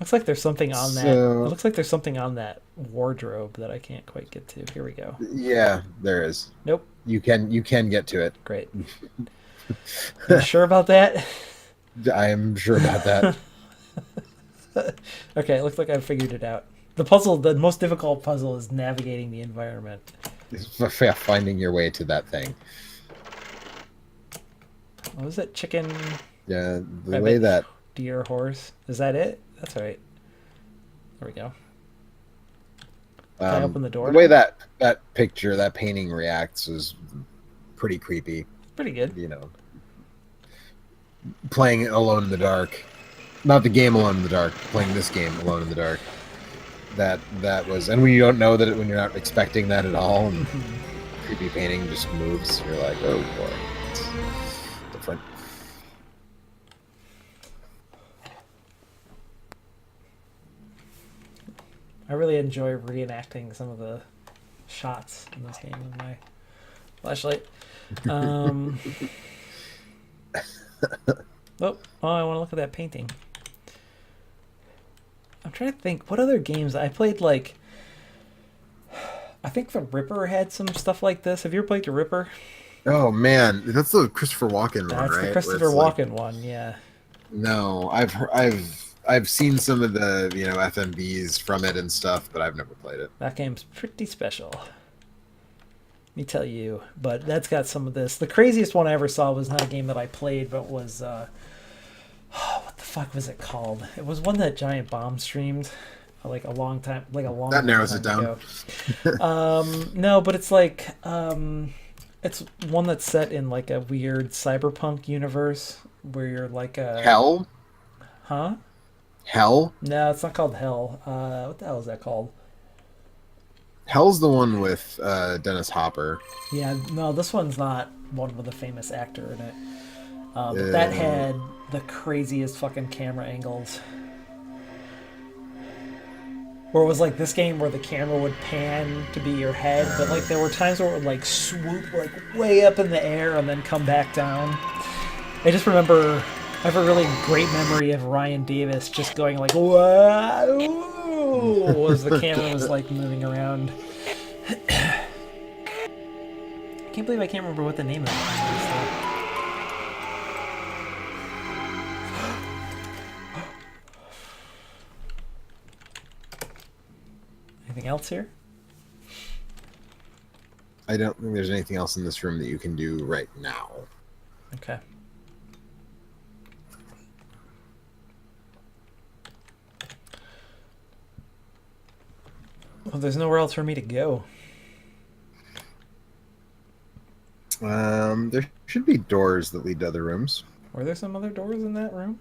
Looks like there's something on that. It So- looks like there's something on that wardrobe that I can't quite get to. Here we go. Yeah, there is. Nope. You can get to it. Great. You sure about that? I am sure about that. Okay, it looks like I figured it out. The most difficult puzzle is navigating the environment. Finding your way to that thing. What was it? Chicken, Yeah, the Rabbit. way that deer, horse. Is that it? That's right. There we go. Can I open the door The way now? that picture, that painting reacts was pretty creepy. Pretty good. You know, playing Alone in the Dark, not the game Alone in the Dark, playing this game Alone in the Dark. That was, and when you don't know that, when you're not expecting that at all, and creepy painting just moves, you're like, oh boy, it's different. I really enjoy reenacting some of the shots in this game with my flashlight. Oh, I want to look at that painting. I'm trying to think what other games I played. Like, I think the Ripper had some stuff like this. Have you ever played the Ripper? Oh man, that's the Christopher Walken one, That's right? the Where Christopher it's like- Walken one. Yeah. No, I've seen some of the FMVs from it and stuff, but I've never played it. That game's pretty special. Let me tell you. But that's got some of this. The craziest one I ever saw was not a game that I played, but was what the fuck was it called? It was one that Giant Bomb streamed like a long time, That narrows it down. Ago. No, but it's like it's one that's set in like a weird cyberpunk universe where you're like a Hell? Huh? Hell? No, it's not called Hell. What the hell is that called? Hell's the one with Dennis Hopper. Yeah, no, this one's not one with a famous actor in it. But that had the craziest fucking camera angles. Where it was like this game where the camera would pan to be your head, but like there were times where it would like swoop like way up in the air and then come back down. I just remember I have a really great memory of Ryan Davis just going like whoa as the camera was like moving around. I can't believe I can't remember what the name of that is. Anything else here? I don't think there's anything else in this room that you can do right now. Okay. Well, there's nowhere else for me to go. There should be doors that lead to other rooms. Were there some other doors in that room?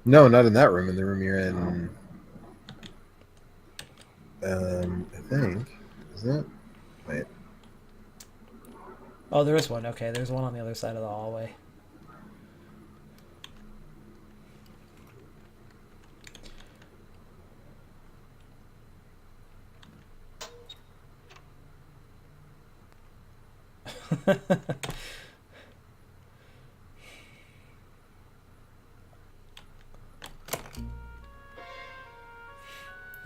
No, not in that room. In the room you're in. I think. Is that? Wait. Oh, there is one. Okay, there's one on the other side of the hallway.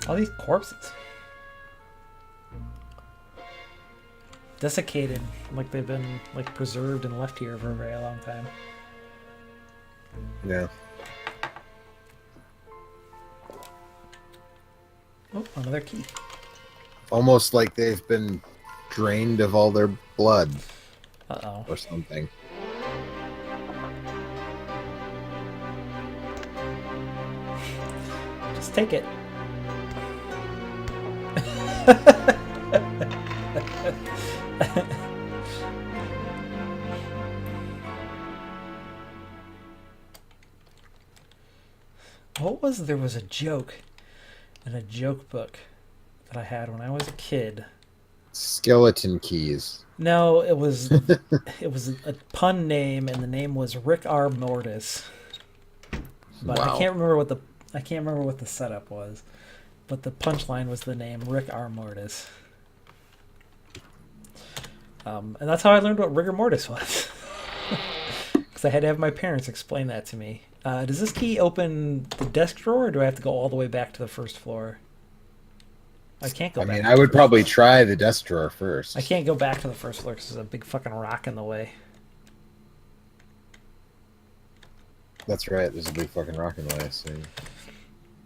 All these corpses. Desiccated, like they've been like preserved and left here for a very long time. Yeah. Oh, another key. Almost like they've been drained of all their blood Uh-oh. or something. Just take it. There was a joke in a joke book that I had when I was a kid. Skeleton keys. No, it was a pun name, and the name was Rick R. Mortis. But Wow. I can't remember what the setup was. But the punchline was the name Rick R. Mortis. And that's how I learned what rigor mortis was. Because I had to have my parents explain that to me. Does this key open the desk drawer, or do I have to go all the way back to the first floor? I can't go I back. mean, to I the would first probably floor. try the desk drawer first. I can't go back to the first floor because there's a big fucking rock in the way. That's right. There's a big fucking rock in the way.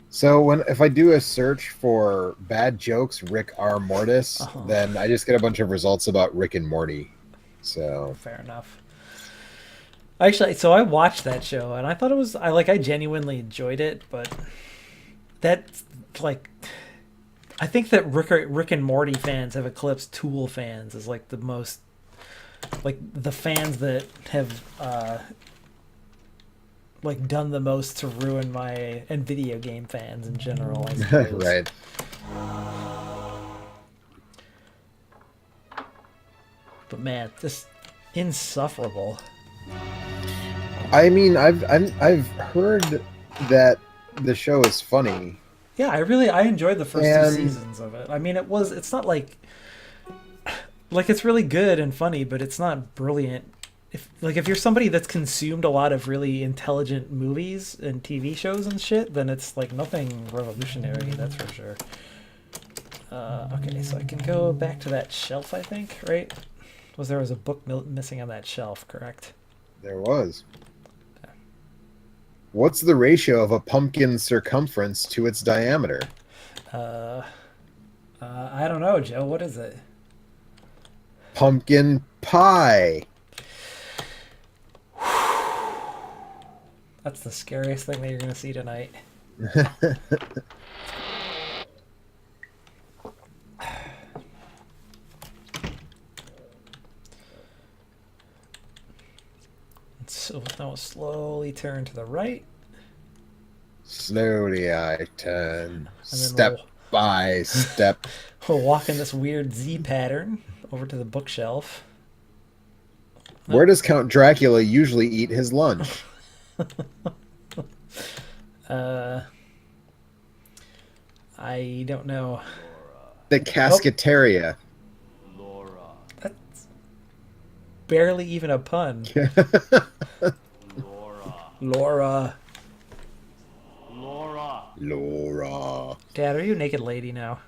So if I do a search for bad jokes, Rick R. Mortis, then I just get a bunch of results about Rick and Morty. So Fair enough. Actually, so I watched that show and I thought it was I genuinely enjoyed it, but that's like I think that Rick and Morty fans have eclipsed Tool fans as like the most like the fans that have like done the most to ruin my and video game fans in general, I suppose. right. But man, just insufferable. I mean, I've heard that the show is funny. Yeah, I enjoyed the first And- 2 seasons of it. I mean, it's not like it's really good and funny, but it's not brilliant. If you're somebody that's consumed a lot of really intelligent movies and TV shows and shit, then it's like nothing revolutionary, that's for sure. Okay, so I can go back to that shelf, I think, right? There was a book missing on that shelf, correct? There was. What's the ratio of a pumpkin's circumference to its diameter? I don't know, Joe. What is it? Pumpkin pie. That's the scariest thing that you're going to see tonight. So now we'll slowly turn to the right. Slowly I turn, And then step by step. We'll walk in this weird Z pattern over to the bookshelf. Where does Count Dracula usually eat his lunch? I don't know. The Cascateria. Laura. That's barely even a pun. Laura. Laura. Laura. Laura. Dad, are you a naked lady now?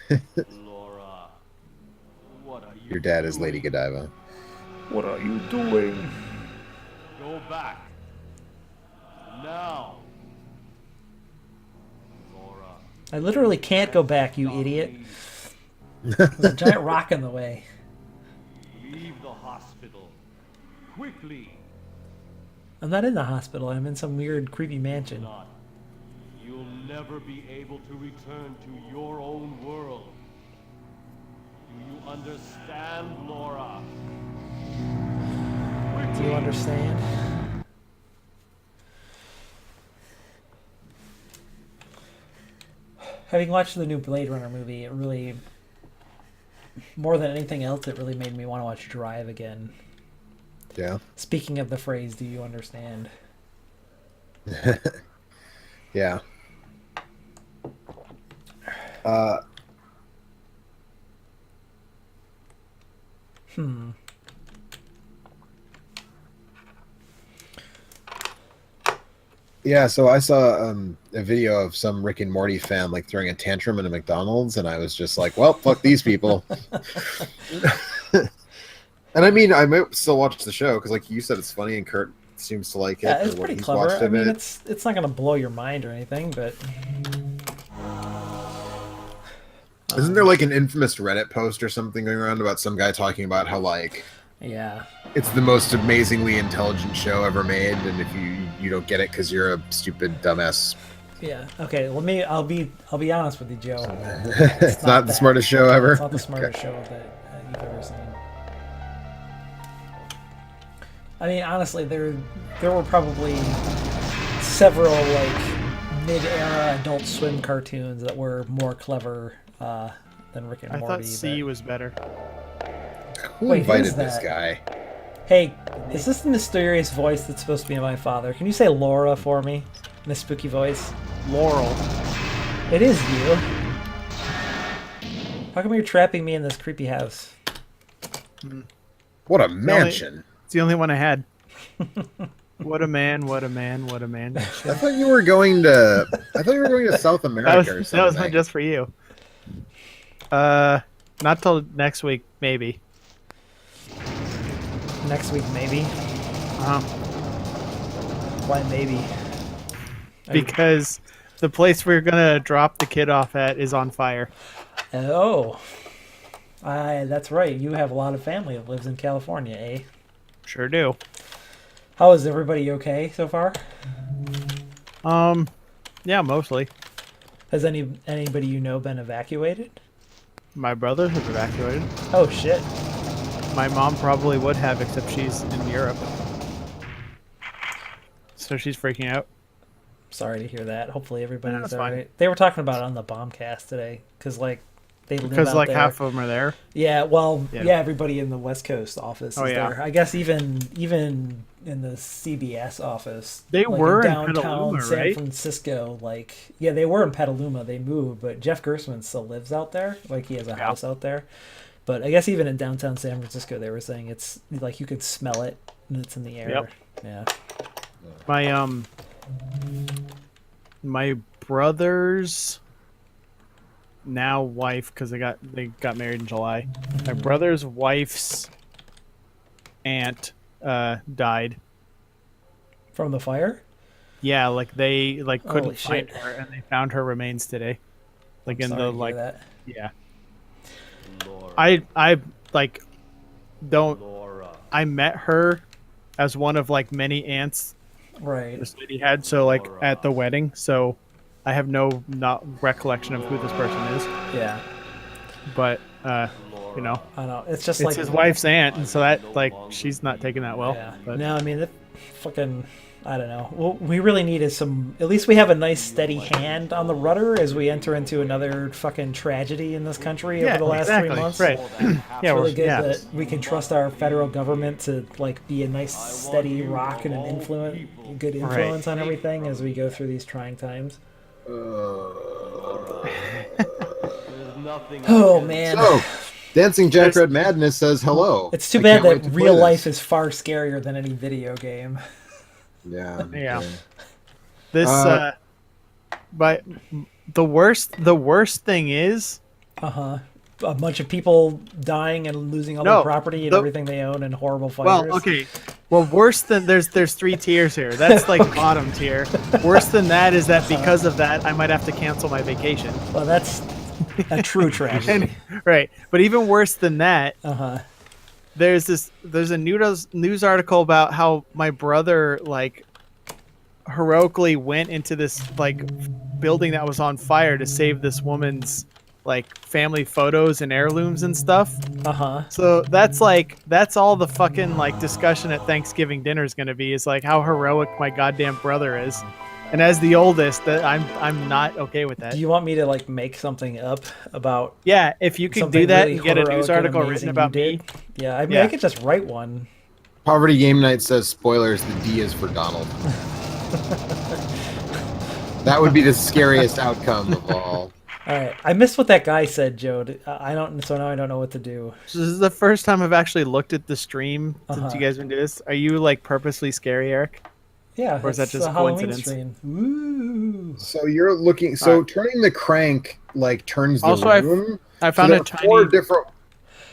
Laura. What are you Your dad is doing? Lady Godiva. What are you doing? Go back. Now. Laura. I literally can't go back, you idiot. There's a giant rock in the way. Leave the hospital. Quickly. I'm not in the hospital. I'm in some weird, creepy mansion. Not. You'll never be able to return to your own world. Do you understand, Laura? Do you understand? Having watched the new Blade Runner movie, it really, more than anything else, it really made me want to watch Drive again. Yeah. Speaking of the phrase, do you understand? Yeah. Yeah, so I saw a video of some Rick and Morty fan like throwing a tantrum in a McDonald's, and I was just like, "Well, fuck these people." And I mean, I might still watch the show because, like you said, it's funny, and Kurt seems to like it. Yeah, it's or what pretty he's clever. watched I of mean, it. it's not going to blow your mind or anything, but Isn't there like an infamous Reddit post or something going around about some guy talking about how like yeah. it's the most amazingly intelligent show ever made, and if you don't get it because you're a stupid dumbass, Yeah. Okay. I'll be honest with you, Joe. it's not the that. smartest show ever. It's not the smartest show that you've ever seen. I mean, honestly, there were probably several like mid-era Adult Swim cartoons that were more clever than Rick and I Morty. thought C but- was better. Who Wait, who's invited this that? guy? Hey, is this the mysterious voice that's supposed to be my father? Can you say Laura for me in a spooky voice? Laurel. It is you. How come you're trapping me in this creepy house? What a mansion! It's the only one I had. What a man! What a man! What a man! I thought you were going to. I thought you were going to South America or That something. was meant just for you. Not till next week, maybe. Next week, maybe. Uh-huh. Why maybe? Because the place we're gonna drop the kid off at is on fire. Oh. That's right. You have a lot of family that lives in California, eh? Sure do. How is everybody okay so far? Yeah, mostly. Has anybody you know been evacuated? My brother was evacuated. Oh shit. My mom probably would have, except she's in Europe. So she's freaking out. Sorry to hear that. Hopefully everybody's that's fine. alright. They were talking about it on the Bombcast today, because like they live Because out like there. half of them are there. Yeah, well, Yeah. yeah. Everybody in the West Coast office Oh, is yeah. there. I guess even in the CBS office, They like were in downtown Petaluma, San right? Francisco. Like, yeah, they were in Petaluma. They moved, but Jeff Gersman still lives out there. Like, he has a house out there. But I guess even in downtown San Francisco, they were saying it's like you could smell it and it's in the air. Yep. Yeah. My brother's now wife, because they got married in July. My brother's wife's aunt died. From the fire. Yeah, like they Holy couldn't find shit. her, and they found her remains today. Like in Sorry the to hear like, that. yeah. Laura, I like don't. Laura. I met her as one of like many aunts Right. this lady had. So like at the wedding. So I have no not recollection of who this person is. Yeah. But you know, I know. It's just it's like his wife's aunt, and so that like she's not taking that well. Yeah. But No, I mean, it fucking. I don't know. What we really need is some. At least we have a nice steady hand on the rudder as we enter into another fucking tragedy in this country Yeah, over the last exactly. 3 months. Right. It's Yeah, really good yeah. that we can trust our federal government to like be a nice steady rock and an good influence on everything as we go through these trying times. There's nothing Oh man. So, Dancing Jack Red Madness says hello. It's too I bad can't wait that to play real this. life is far scarier than any video game. Yeah. Yeah. This Uh, but the worst thing is A bunch of people dying and losing all No, their property and the- everything they own and horrible fires. well, okay. Well, worse than there's 3 tiers here. That's like bottom tier. Worse than that is that because of that I might have to cancel my vacation. Well, that's a true tragedy. Right. But even worse than that, Uh-huh. there's a news article about how my brother like heroically went into this like building that was on fire to save this woman's like family photos and heirlooms and stuff. Uh-huh. So that's all the fucking like discussion at Thanksgiving dinner is going to be is like how heroic my goddamn brother is. And as the oldest, that I'm not okay with that. Do you want me to like make something up about Yeah, if you could something do that really and get a heroic news and article amazing written you about did? me. Yeah, I mean, Yeah. I could just write one. Poverty Game Night says spoilers. The D is for Donald. That would be the scariest outcome of all. All right, I missed what that guy said, Joe. I don't. So now I don't know what to do. So this is the first time I've actually looked at the stream since you guys been doing this. Are you like purposely scary, Eric? Yeah, Or is that it's just a Halloween coincidence? stream. Ooh. So you're looking. So turning the crank like turns the Also, room. I found so a there are four tiny. different.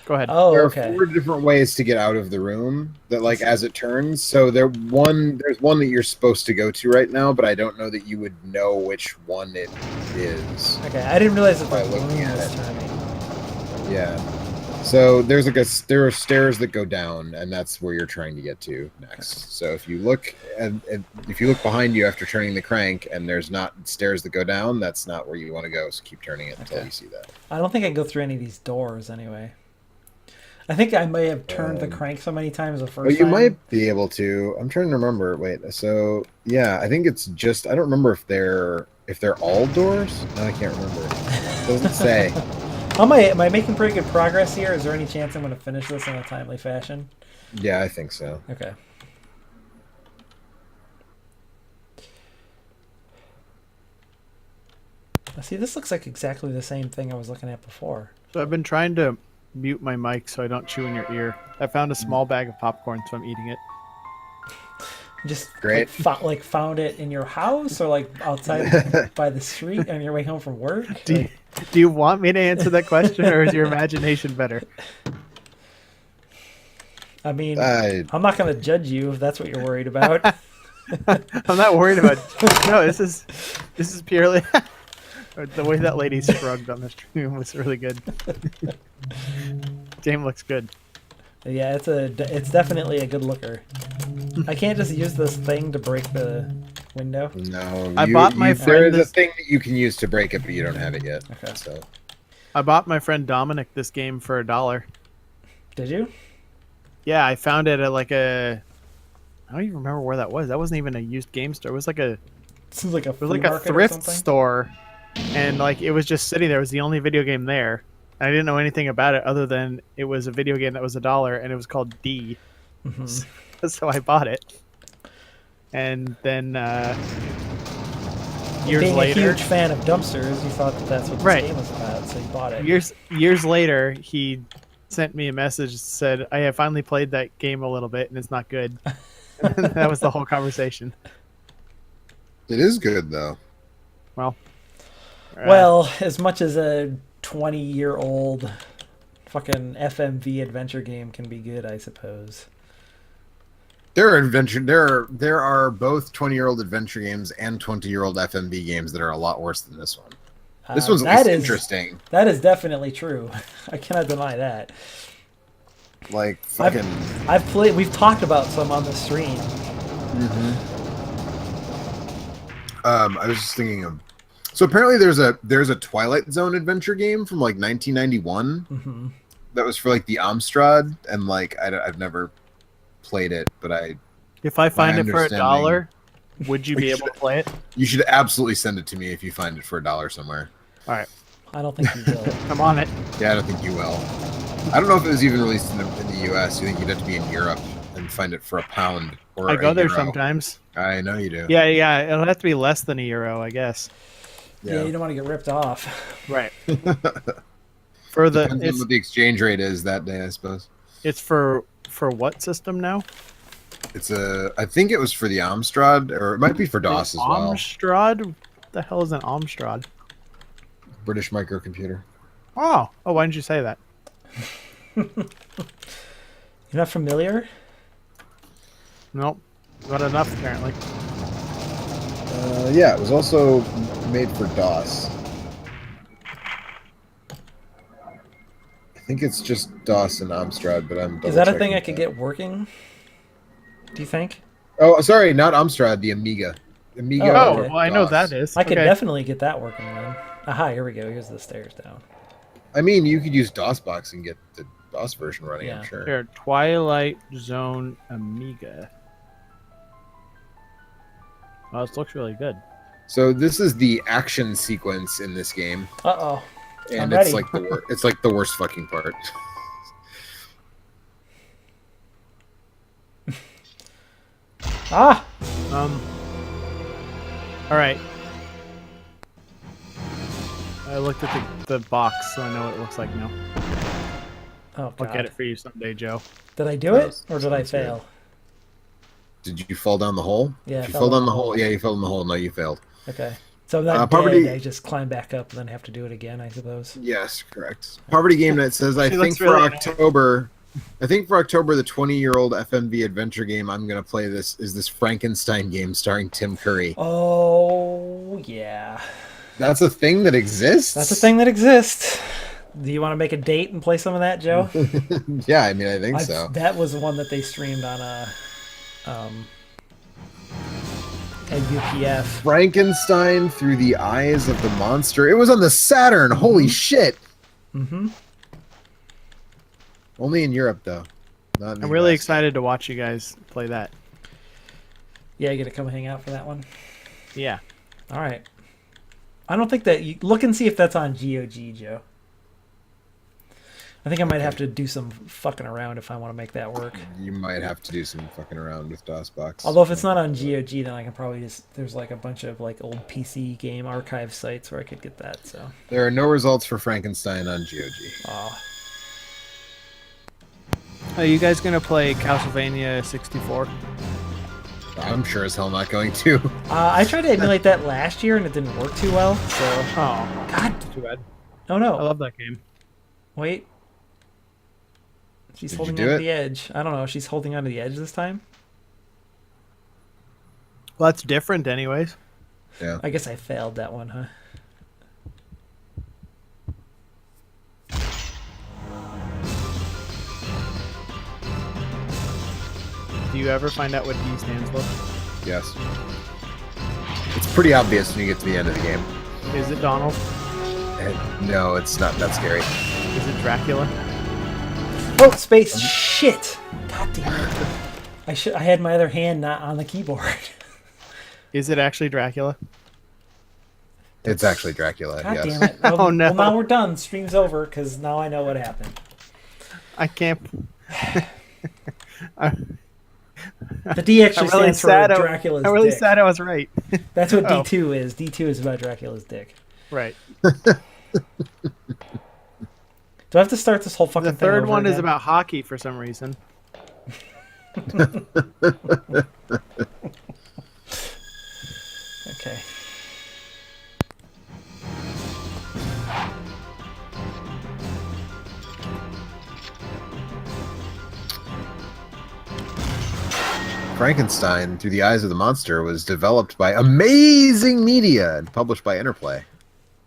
Go ahead. Oh, There are okay. 4 different ways to get out of the room that like as it turns. So there's one that you're supposed to go to right now, but I don't know that you would know which one it is. Okay, I didn't realize that By the room looking at was it. turning. Yeah. So there's like there are stairs that go down, and that's where you're trying to get to next. So if you look behind you after turning the crank, and there's not stairs that go down, that's not where you want to go. So keep turning it until you see that. I don't think I can go through any of these doors anyway. I think I may have turned the crank so many times the first Well, you time. might be able to. I'm trying to remember. Wait. So yeah, I think it's just. I don't remember if they're all doors. No, I can't remember. It doesn't say. Am I making pretty good progress here? Is there any chance I'm going to finish this in a timely fashion? Yeah, I think so. Okay. Now, see, this looks like exactly the same thing I was looking at before. So I've been trying to mute my mic so I don't chew in your ear. I found a small bag of popcorn, so I'm eating it. Just Great. like found it in your house or like outside by the street on your way home from work? Do you want me to answer that question, or is your imagination better? I mean, I- I'm not going to judge you if that's what you're worried about. I'm not worried about. No, this is purely the way that lady shrugged on the stream was really good. Game looks good. Yeah, it's definitely a good looker. I can't just use this thing to break the window. No, I bought my There friend is a this- thing that you can use to break it, but you don't have it yet. Okay. So I bought my friend Dominic this game for $1. Did you? Yeah, I found it at like a. I don't even remember where that was. That wasn't even a used game store. It was like a Seems like a It was like a thrift store, and like it was just sitting there. It was the only video game there. And I didn't know anything about it other than it was a video game that was $1, and it was called D. Mm-hmm. So I bought it, and then years Being later, a huge fan of dumpsters, you thought that that's what this Right. game was about, so you bought it. years later, he sent me a message that said, "I have finally played that game a little bit, and it's not good." That was the whole conversation. it is good though. Well, as much as a 20-year-old fucking FMV adventure game can be good, I suppose. There are both 20-year-old adventure games and 20-year-old FMV games that are a lot worse than this one. This one's at that least is- interesting. That is definitely true. I cannot deny that. Like fucking. We've talked about some on the stream. I was just thinking of. So apparently there's a Twilight Zone adventure game from like 1991 Mm-hmm. that was for like the Amstrad, and like I've never played it, but If I find My it for $1, would you be We able to play it? you should absolutely send it to me if you find it for $1 somewhere. All right, I don't think you will. I'm on it. Yeah, I don't think you will. I don't know if it was even released in the US. You think you'd have to be in Europe and find it for £1 or I go there €1. sometimes. I know you do. Yeah, it'll have to be less than €1, I guess. Yeah, you don't want to get ripped off. Right. For the Depends on it's, what the exchange rate is that day, I suppose. it's for what system now? I think it was for the Amstrad, or it might be for DOS as well. Amstrad? What the hell is an Amstrad? British microcomputer. Oh, why didn't you say that? You're not familiar? Nope. Not enough, apparently. Yeah, it was also made for DOS. I think it's just DOS and Amstrad, but I'm Is that a double-checking thing I could that. get working? Do you think? Oh, sorry, not Amstrad, the Amiga. Amiga. Oh, Oh, okay. well, I know DOS. that is. I could Okay. definitely get that working then. Aha, here we go. Here's the stairs down. I mean, you could use DOSBox and get the DOS version running, Yeah. I'm sure. Here, Twilight Zone Amiga. Oh, this looks really good. So this is the action sequence in this game, Uh-oh. and I'm it's ready. like it's like the worst fucking part. Ah! All right. I looked at the box, so I know what it looks like now. Oh, I'll God. get it for you someday, Joe. Did I do it, Sounds- or did I sounds good. fail? Did you fall down the hole? Yeah, I If you fell fell down down the the hole. Yeah, you fell in the hole. No, you failed. Okay. So that Poverty- dead, I just climb back up and then have to do it again, I suppose. Yes, correct. Poverty Game Night says, I She looks think for really nice. October, the 20-year-old FMV adventure game I'm going to play is this Frankenstein game starring Tim Curry. Oh, yeah. That's a thing that exists? That's a thing that exists. Do you want to make a date and play some of that, Joe? Yeah, I mean, I think so. That was one that they streamed on at UPF. Frankenstein Through the Eyes of the Monster. It was on the Saturn. Holy shit. Mm-hmm. Only in Europe, though. Not in the I'm really US. excited to watch you guys play that. Yeah, you gonna come hang out for that one? Yeah. All right. I don't think that you look and see if that's on GOG, Joe. I think I might have to do some fucking around if I want to make that work. You might have to do some fucking around with DOSBox. Although if it's not on GOG, then I can probably just there's like a bunch of like old PC game archive sites where I could get that. So, There are no results for Frankenstein on GOG. Are you guys gonna play Castlevania 64? I'm sure as hell not going to. I tried to emulate that last year and it didn't work too well. So, Oh, God, too bad. oh I no, love that game. wait. She's Did you holding do on to it? the edge. I don't know. She's holding on to the edge this time. Well, that's different, anyways. Yeah. I guess I failed that one, huh? Do you ever find out what D stands for? Yes. It's pretty obvious when you get to the end of the game. Is it Donald? No, it's not that scary. Is it Dracula? Oh, space. Shit. God damn it. I had my other hand not on the keyboard. Is it actually Dracula? It's actually Dracula. God yes. damn it. Oh, no. Well, now we're done. Stream's over because now I know what happened. I can't. The D actually I'm really stands for sad. Dracula's I'm really dick. sad I was right. That's what Oh. D2 is. D2 is about Dracula's dick. Right. Do I have to start this whole fucking The thing third over one is again? about hockey for some reason. Okay. Frankenstein Through the Eyes of the Monster was developed by Amazing Media and published by Interplay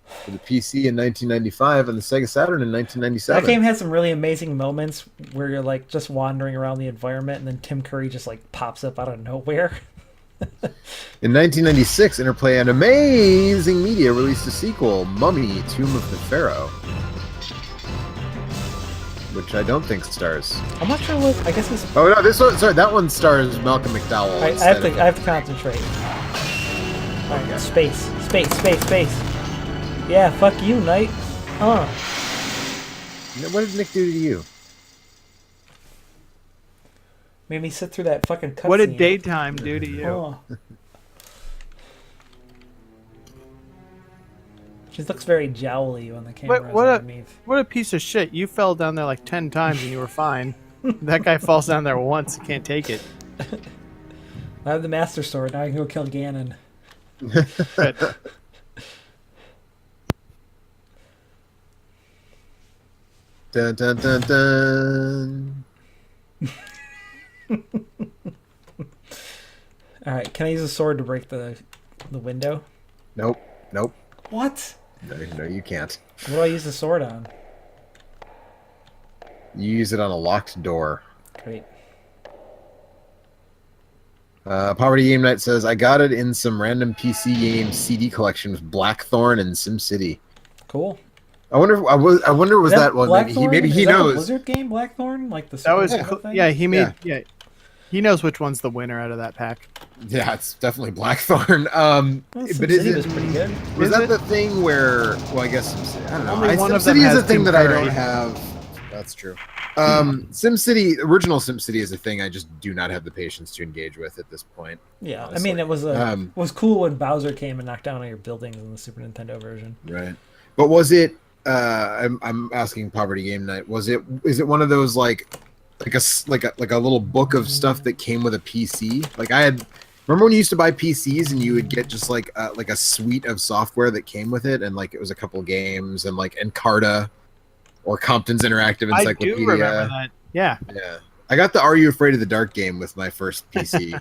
for the PC in 1995 and the Sega Saturn in That 1997. game has some really amazing moments where you're like just wandering around the environment and then Tim Curry just like pops up out of nowhere. In 1996, Interplay and Amazing Media released a sequel, Mummy: Tomb of the Pharaoh, which I don't think stars. I'm not sure what. I guess it's. Oh no, this one. Sorry, that one stars Malcolm McDowell. I instead have to. of- I have to concentrate. All right, space. Yeah, fuck you, Knight. What did Nick do to you? Made me sit through that fucking cutscene. What did daytime do to you? Oh. She looks very jowly when the camera's what a underneath. what a piece of shit! You fell down there like 10 times and you were fine. That guy falls down there once, he can't take it. I have the Master Sword. Now I can go kill Ganon. But Dun dun dun dun. All right, can I use a sword to break the window? Nope. Nope. What? No, you can't. What do I use the sword on? You use it on a locked door. Great. Poverty Game Night says, I got it in some random PC game CD collection with Blackthorn and SimCity. Cool. I wonder was that one Blackthorn? maybe he Is that the knows. Blizzard game Blackthorn, like the that was Super cool. thing? Yeah, he made Yeah. he knows which one's the winner out of that pack. Yeah, it's definitely Blackthorn. Well, But is SimCity it was pretty good. was Is that it? the thing where I guess SimCity, I don't know. Only one of them SimCity is has a thing Tim that I Curry. don't have. That's true. SimCity, original SimCity is a thing I just do not have the patience to engage with at this point. Yeah, honestly. I mean it was was cool when Bowser came and knocked down all your buildings in the Super Nintendo version. Right. But was it I'm asking Poverty Game Night, is it one of those like a little book of stuff that came with a PC? Like remember when you used to buy PCs and you would get just like a suite of software that came with it, and like it was a couple games and like Encarta or Compton's Interactive I Encyclopedia. do remember that. Yeah. Yeah. I got the Are You Afraid of the Dark game with my first PC.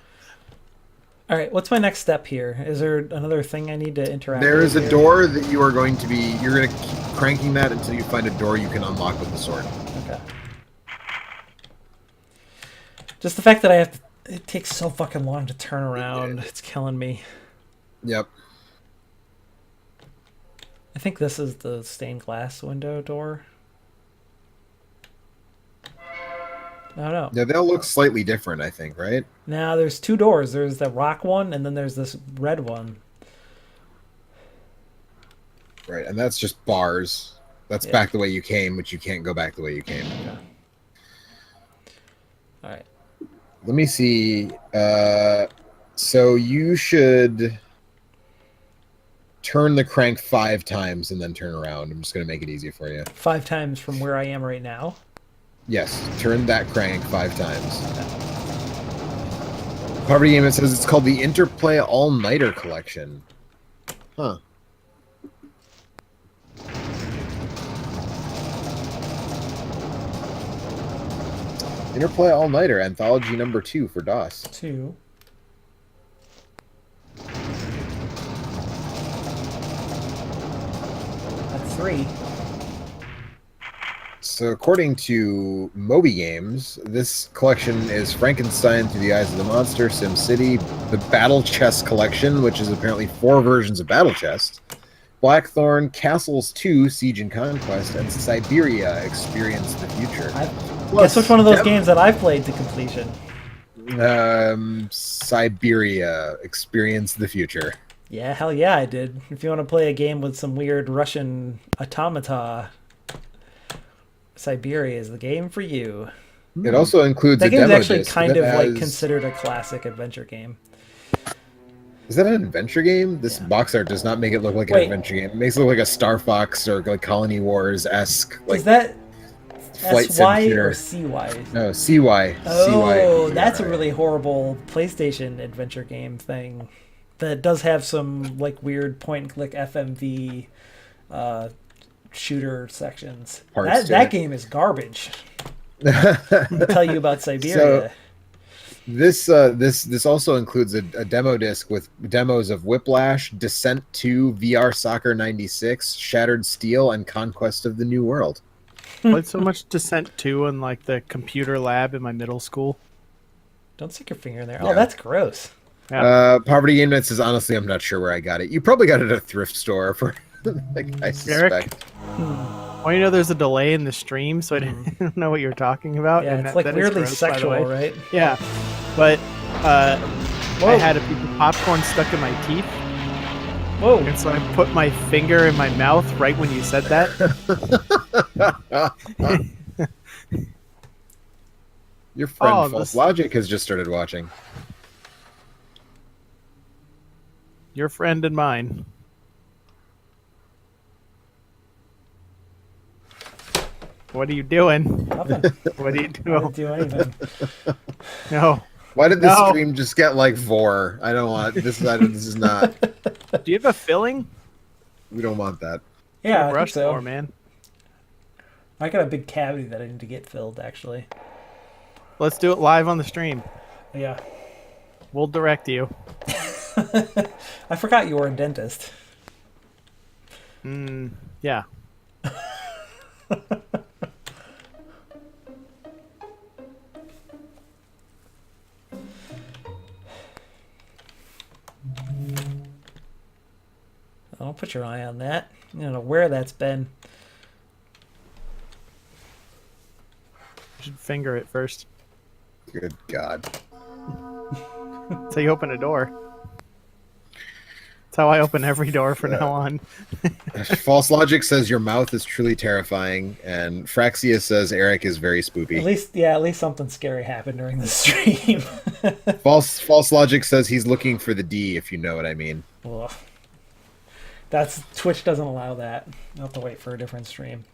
All right, what's my next step here? Is there another thing I need to interact There with is a here? door that you're going to keep cranking that until you find a door you can unlock with the sword. Okay. Just the fact that it takes so fucking long to turn around, it's killing me. Yep. I think this is the stained glass window door. I don't know. Yeah, they'll look slightly different, I think, right? Now there's two doors. There's the rock one, and then there's this red one. Right, and that's just bars. That's Yeah. back the way you came, which you can't go back the way you came. All right. Let me see. So you should turn the crank 5 times and then turn around. I'm just going to make it easy for you. 5 times from where I am right now. Yes, turn that crank 5 times. Poverty Game, it says it's called the Interplay All Nighter Collection. Huh. Interplay All Nighter Anthology number 2 for DOS. 2. That's 3. So according to Moby Games, this collection is Frankenstein Through the Eyes of the Monster, SimCity, the Battle Chess Collection, which is apparently 4 versions of Battle Chess, Blackthorn, Castles 2, Siege and Conquest, and Siberia, Experience the Future. Guess which one of those games that I've played to completion? Siberia, Experience the Future. Yeah, hell yeah, I did. If you want to play a game with some weird Russian automata, Siberia is the game for you. It also includes That a game is demo actually disc kind that of like has- considered a classic adventure game. Is that an adventure game? This Yeah. box art does not make it look like Wait. an adventure game. It makes it look like a Star Fox or like Colony Wars-esque. Like Is that flight SY simulator. or CY? No, CY. Oh, CY. that's a really horrible PlayStation adventure game thing. That does have some like weird point and click FMV shooter sections. Parts to That it. game is garbage. I'll tell you about Siberia. This also includes a demo disc with demos of Whiplash, Descent 2, VR Soccer 96, Shattered Steel, and Conquest of the New World. Played so much Descent 2 in like the computer lab in my middle school. Don't stick your finger in there. Yeah. Oh, that's gross. Poverty Game Night says, honestly, I'm not sure where I got it. You probably got it at a thrift store for, like, I suspect. Well, you know, there's a delay in the stream, so I didn't know what you were talking about. Yeah, and it's that- like that is weirdly gross, by the sexual, way. right? Yeah, but I Whoa. had a piece of popcorn stuck in my teeth, Whoa. and so I put my finger in my mouth right when you said that. Your friend Oh, False this- Logic has just started watching. Your friend and mine. What are you doing? Nothing. What are you I didn't doing? do anything. No. Why did this No. stream just get like 4? I don't want this. This is not. Do you have a filling? We don't want that. Yeah, I think Brush so. more, man. I got a big cavity that I need to get filled, actually. Let's do it live on the stream. Yeah. We'll direct you. I forgot you were a dentist. Yeah. Don't put your eye on that. You don't know where that's been. You should finger it first. Good God. That's how you open a door. That's how I open every door from now on. False Logic says your mouth is truly terrifying, and Fraxia says Eric is very At spoopy. least something scary happened during the stream. False Logic says he's looking for the D, if you know what I mean. Ugh. That's Twitch doesn't allow that. I'll have to wait for a different stream.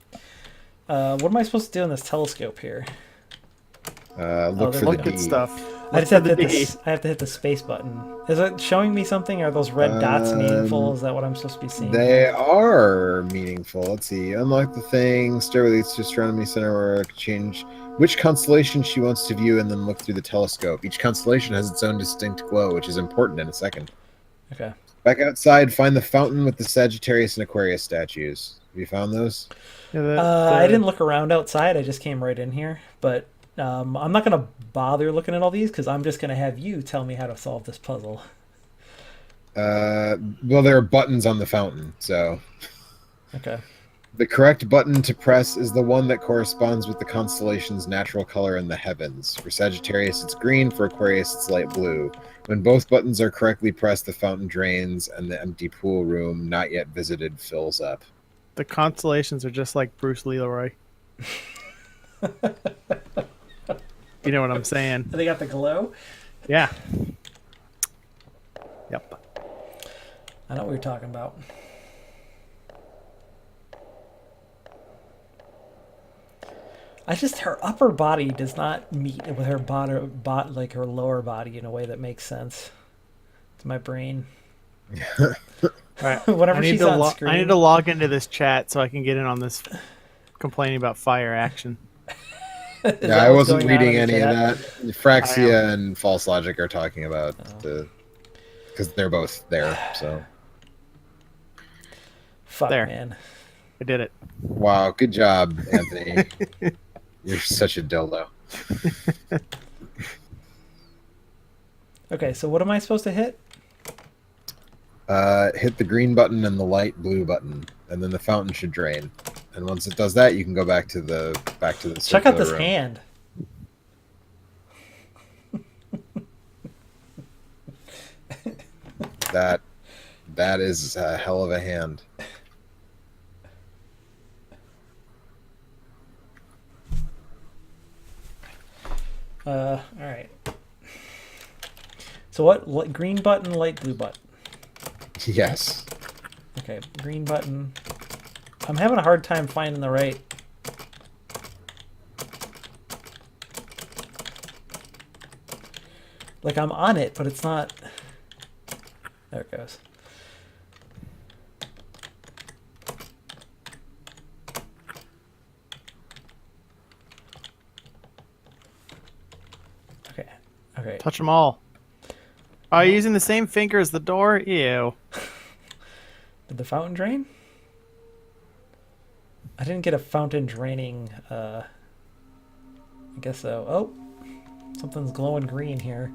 What am I supposed to do in this telescope here? Look they're for the Look D. at stuff. I just have to Look hit at the the, I have to hit the space button. Is it showing me something? Are those red dots meaningful? Is that what I'm supposed to be seeing? They are meaningful. Let's see. Unlock the thing. Stairway leads to astronomy center where I can change which constellation she wants to view and then look through the telescope. Each constellation has its own distinct glow, which is important in a second. Okay. Back outside, find the fountain with the Sagittarius and Aquarius statues. Have you found those? Yeah, I didn't look around outside. I just came right in here. But I'm not going to bother looking at all these because I'm just going to have you tell me how to solve this puzzle. Well, there are buttons on the fountain, so Okay. the correct button to press is the one that corresponds with the constellation's natural color in the heavens. For Sagittarius, it's green. For Aquarius, it's light blue. When both buttons are correctly pressed, the fountain drains and the empty pool room, not yet visited, fills up. The constellations are just like Bruce Leroy. You know what I'm saying? They got the glow. Yeah. Yep. I know what you're talking about. I just her upper body does not meet with her like her lower body in a way that makes sense to my brain. All right. Whenever she's on I screen, need to log into this chat so I can get in on this complaining about fire action. Is Yeah, that I what's wasn't going on reading in the any of chat? that. Phraxia and False Logic are talking about because they're both there. So Fuck, There. man. I did it. wow, good job, Anthony. You're such a dildo. Okay, so what am I supposed to hit? Hit the green button and the light blue button, and then the fountain should drain. And once it does that, you can go back to the Check out circular this room. hand. That is a hell of a hand. All right. So what? Green button, light blue button. Yes. Okay, green button. I'm having a hard time finding the right. Like I'm on it, but it's not. There it goes. Okay. Okay. Touch them all. Are you using the same finger as the door? Ew. Did the fountain drain? I didn't get a fountain draining. I guess so. Oh, something's glowing green here.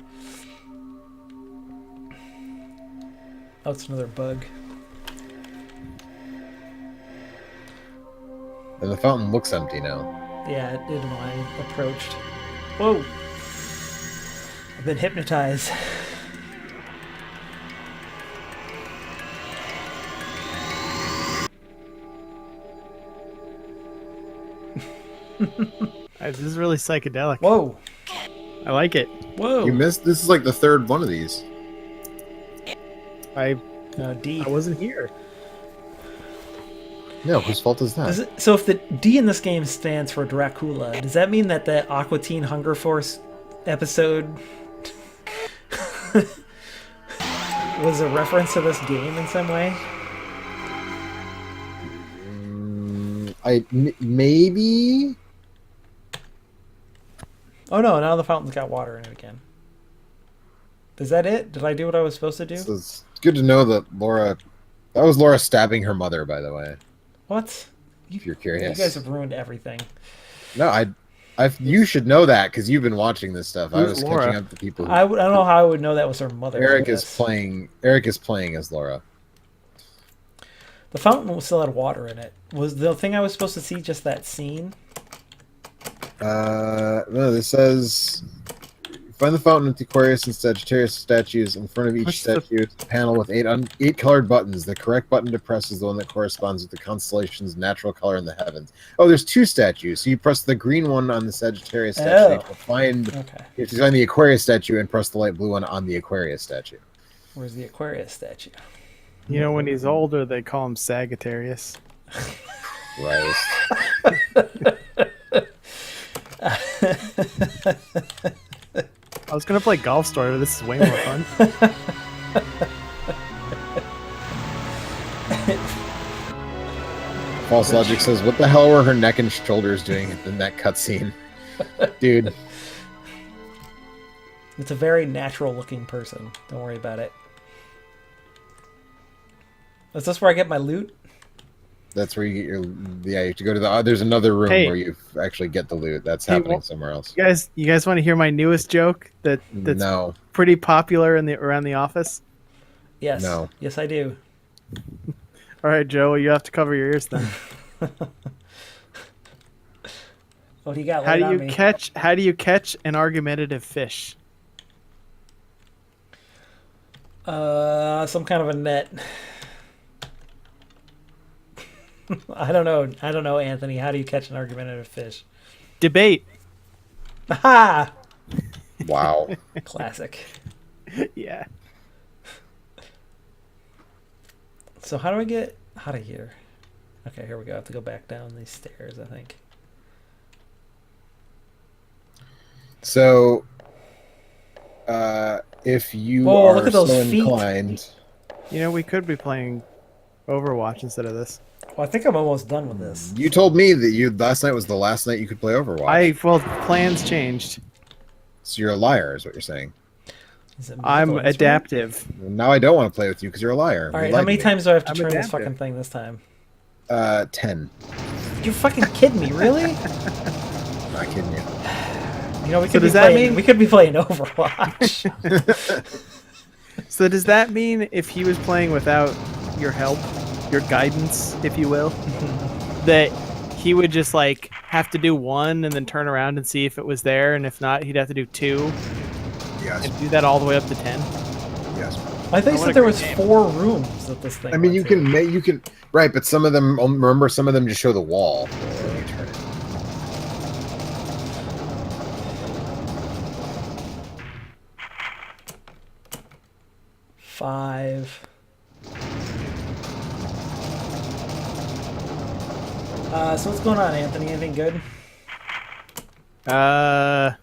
Oh, it's another bug. And the fountain looks empty now. Yeah, it did when I approached. Whoa! I've been hypnotized. This is really psychedelic. Whoa! I like it. Whoa! You missed. This is like the third one of these. I D. wasn't here. No, whose fault is that? So if the D in this game stands for Dracula, does that mean that the Aqua Teen Hunger Force episode was a reference to this game in some way? Maybe. Oh no, now the fountain's got water in it again. Is that it? Did I do what I was supposed to do? So it's good to know that Laura. That was Laura stabbing her mother, by the way. What? If you're You curious. guys have ruined everything. No, you should know that because you've been watching this stuff. I Who's was Laura? catching up to people. Who, I don't know how I would know that was her mother. Eric is Yes. playing. Eric is playing as Laura. The fountain still had water in it. Was the thing I was supposed to see just that scene? No, this says find the fountain with the Aquarius and Sagittarius statues. In front of each What's the- statue is a panel with eight colored buttons. The correct button to press is the one that corresponds with the constellation's natural color in the heavens. Oh, there's two statues. So you press the green one on the Sagittarius statue Oh. to find. Okay. You have to find the Aquarius statue and press the light blue one on the Aquarius statue. Where's the Aquarius statue? You know, when he's older, they call him Sagittarius. Right. I was gonna play Golf Story, but this is way more fun. False Logic says, "What the hell were her neck and shoulders doing in that cutscene, dude?" It's a very natural looking person. Don't worry about it. Is this where I get my loot? That's where you get your. Yeah, you have to go to the. There's another room Hey. where you actually get the loot. That's Hey, happening well- somewhere else. You guys want to hear my newest joke that's No, pretty popular around the office? Yes. No. Yes, I do. All right, Joe, you have to cover your ears then. What do you got? How Lay it do on you me. catch? How do you catch an argumentative fish? Some kind of a net. I don't know. I don't know, Anthony. How do you catch an argumentative fish? Debate. Ha! wow. Classic. Yeah. So how do I get out of here? Okay, here we go. I have to go back down these stairs, I think. So, if you Whoa, are look at those so feet. inclined, You know, we could be playing Overwatch instead of this. Well, I think I'm almost done with this. you told me that last night was the last night you could play Overwatch. Well, plans changed. So you're a liar, is what you're saying. Is it I'm musical instrument? adaptive. Now I don't want to play with you because you're a liar. All You right, lied how to many me. times do I have to I'm turn this adaptive. fucking thing this time? 10. You're fucking kidding me, really? Not kidding you. You know, we So could does be that playing. mean- We could be playing Overwatch. So does that mean if he was playing without your help, your guidance, if you will, that he would just like have to do one and then turn around and see if it was there, and if not, he'd have to do 2 Yes. and do that all the way up to 10? Yes. I thought you what said a there great was game. 4 rooms that this thing. I mean, went you can right, but some of them remember some of them just show the wall when you turn it. to. 5. So what's going on, Anthony? Anything good?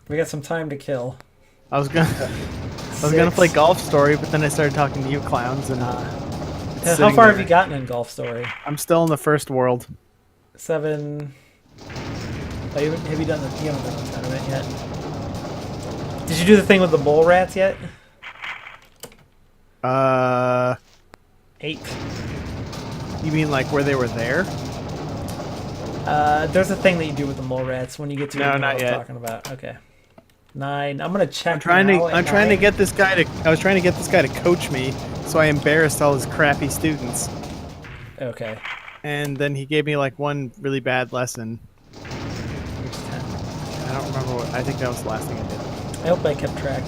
We got some time to kill. I was gonna play Golf Story, but then I started talking to you clowns, and it's How sitting far have there. you gotten in Golf Story? I'm still in the first world. 7. Oh, have you done the? You haven't done the tournament yet. Did you do the thing with the bull rats yet? 8. You mean like where they were there? There's a thing that you do with the mole rats when you get to. No, you know not what yet. I'm talking about. Okay. 9. I'm gonna check. I'm trying to now at I'm trying to 9. get this guy to I was trying to get this guy to coach me, so I embarrassed all his crappy students. Okay. And then he gave me like one really bad lesson. Here's 10. I don't remember what I think that was the last thing I did. I hope I kept track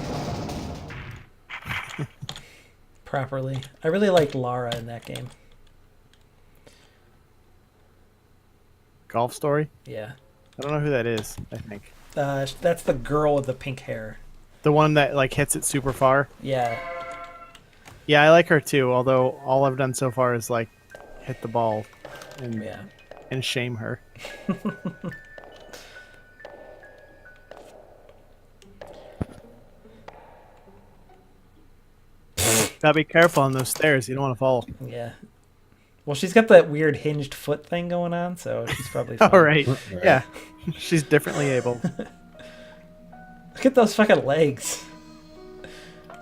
properly. I really liked Lara in that game. Golf Story? Yeah. I don't know who that is, I think. That's the girl with the pink hair. The one that like hits it super far. Yeah. Yeah, I like her too, although all I've done so far is like hit the ball and Yeah. and shame her. Gotta be careful on those stairs. You don't want to fall. Yeah. Well, she's got that weird hinged foot thing going on, so she's probably fine. All right. Right. Yeah. She's differently able. Look at those fucking legs.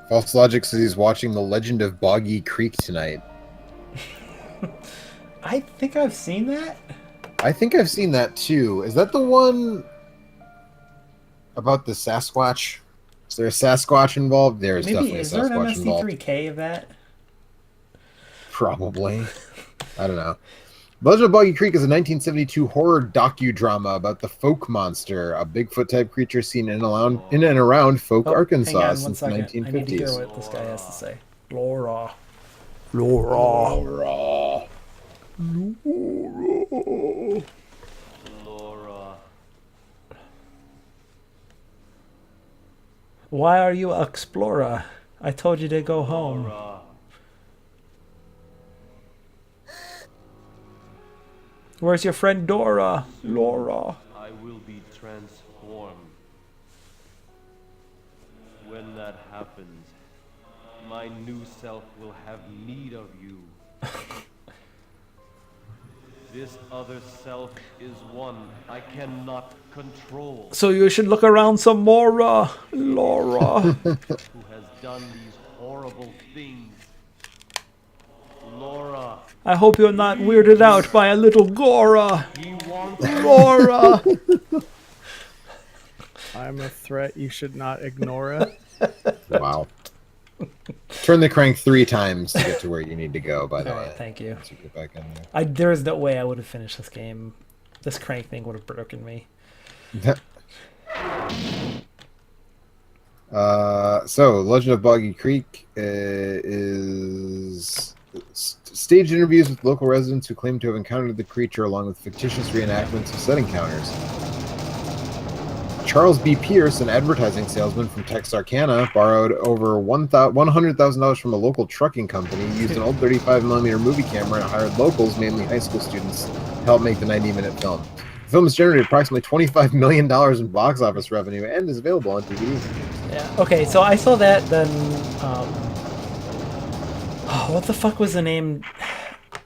False Logic says he's watching The Legend of Boggy Creek tonight. I think I've seen that. I think I've seen that too. Is that the one about the Sasquatch? Is there a Sasquatch involved? There is Maybe definitely a is there an Sasquatch involved. MST3K of that? Probably. I don't know. Legend of Boggy Creek is a 1972 horror docudrama about the folk monster, a Bigfoot-type creature seen in and around Folk, Oh, Arkansas hang on one since the second. I need to hear 1950s. what this guy has to say. Laura. Laura. Laura. Why are you explorer? I told you to go home. Laura. Where's your friend Dora? Laura. I will be transformed. When that happens, my new self will have need of you. This other self is one I cannot control, So you should look around some more, Laura. who has done these horrible things. Laura, I hope you're not weirded out by a little Gora. he wants Laura. I'm a threat you should not ignore it. Wow. Turn the crank 3 times to get to where you need to go, by the All way. right, thank you. Once you get back in there. There is no way I would have finished this game. This crank thing would have broken me. So, Legend of Boggy Creek is staged interviews with local residents who claim to have encountered the creature, along with fictitious reenactments of said encounters. Charles B. Pierce, an advertising salesman from Texarkana, borrowed over $100,000 from a local trucking company, used an old 35mm movie camera, and hired locals, mainly high school students, to help make the 90-minute film. The film has generated approximately $25 million in box office revenue and is available on DVD. Yeah. Okay, so I saw that. Then, what the fuck was the name?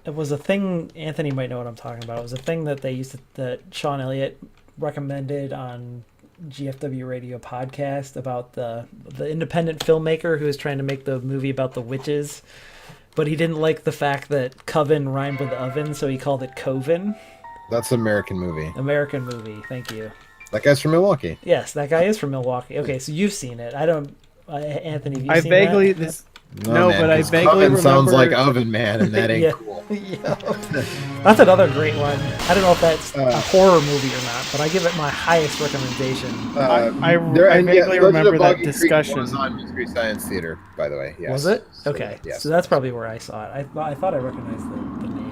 It was a thing. Anthony might know what I'm talking about. It was a thing that they used to that Sean Elliott recommended on GFW Radio podcast about the independent filmmaker who was trying to make the movie about the witches, but he didn't like the fact that coven rhymed with oven, so he called it Coven. That's an American movie. American movie. Thank you. That guy's from Milwaukee. Yes, that guy is from Milwaukee. Okay, so you've seen it. I don't. Anthony, have you I seen vaguely that? this. No, man, but I 'cause vaguely Coven remember. sounds like Oven Man, and that ain't Yeah. cool. Yeah. That's another great one. I don't know if that's a horror movie or not, but I give it my highest recommendation. I and vaguely Legend of remember that Boggy Creek discussion. was on Mystery Science Theater, by the way. Yes. Was it? So, Okay. yes. So that's probably where I saw it. I thought I recognized the name.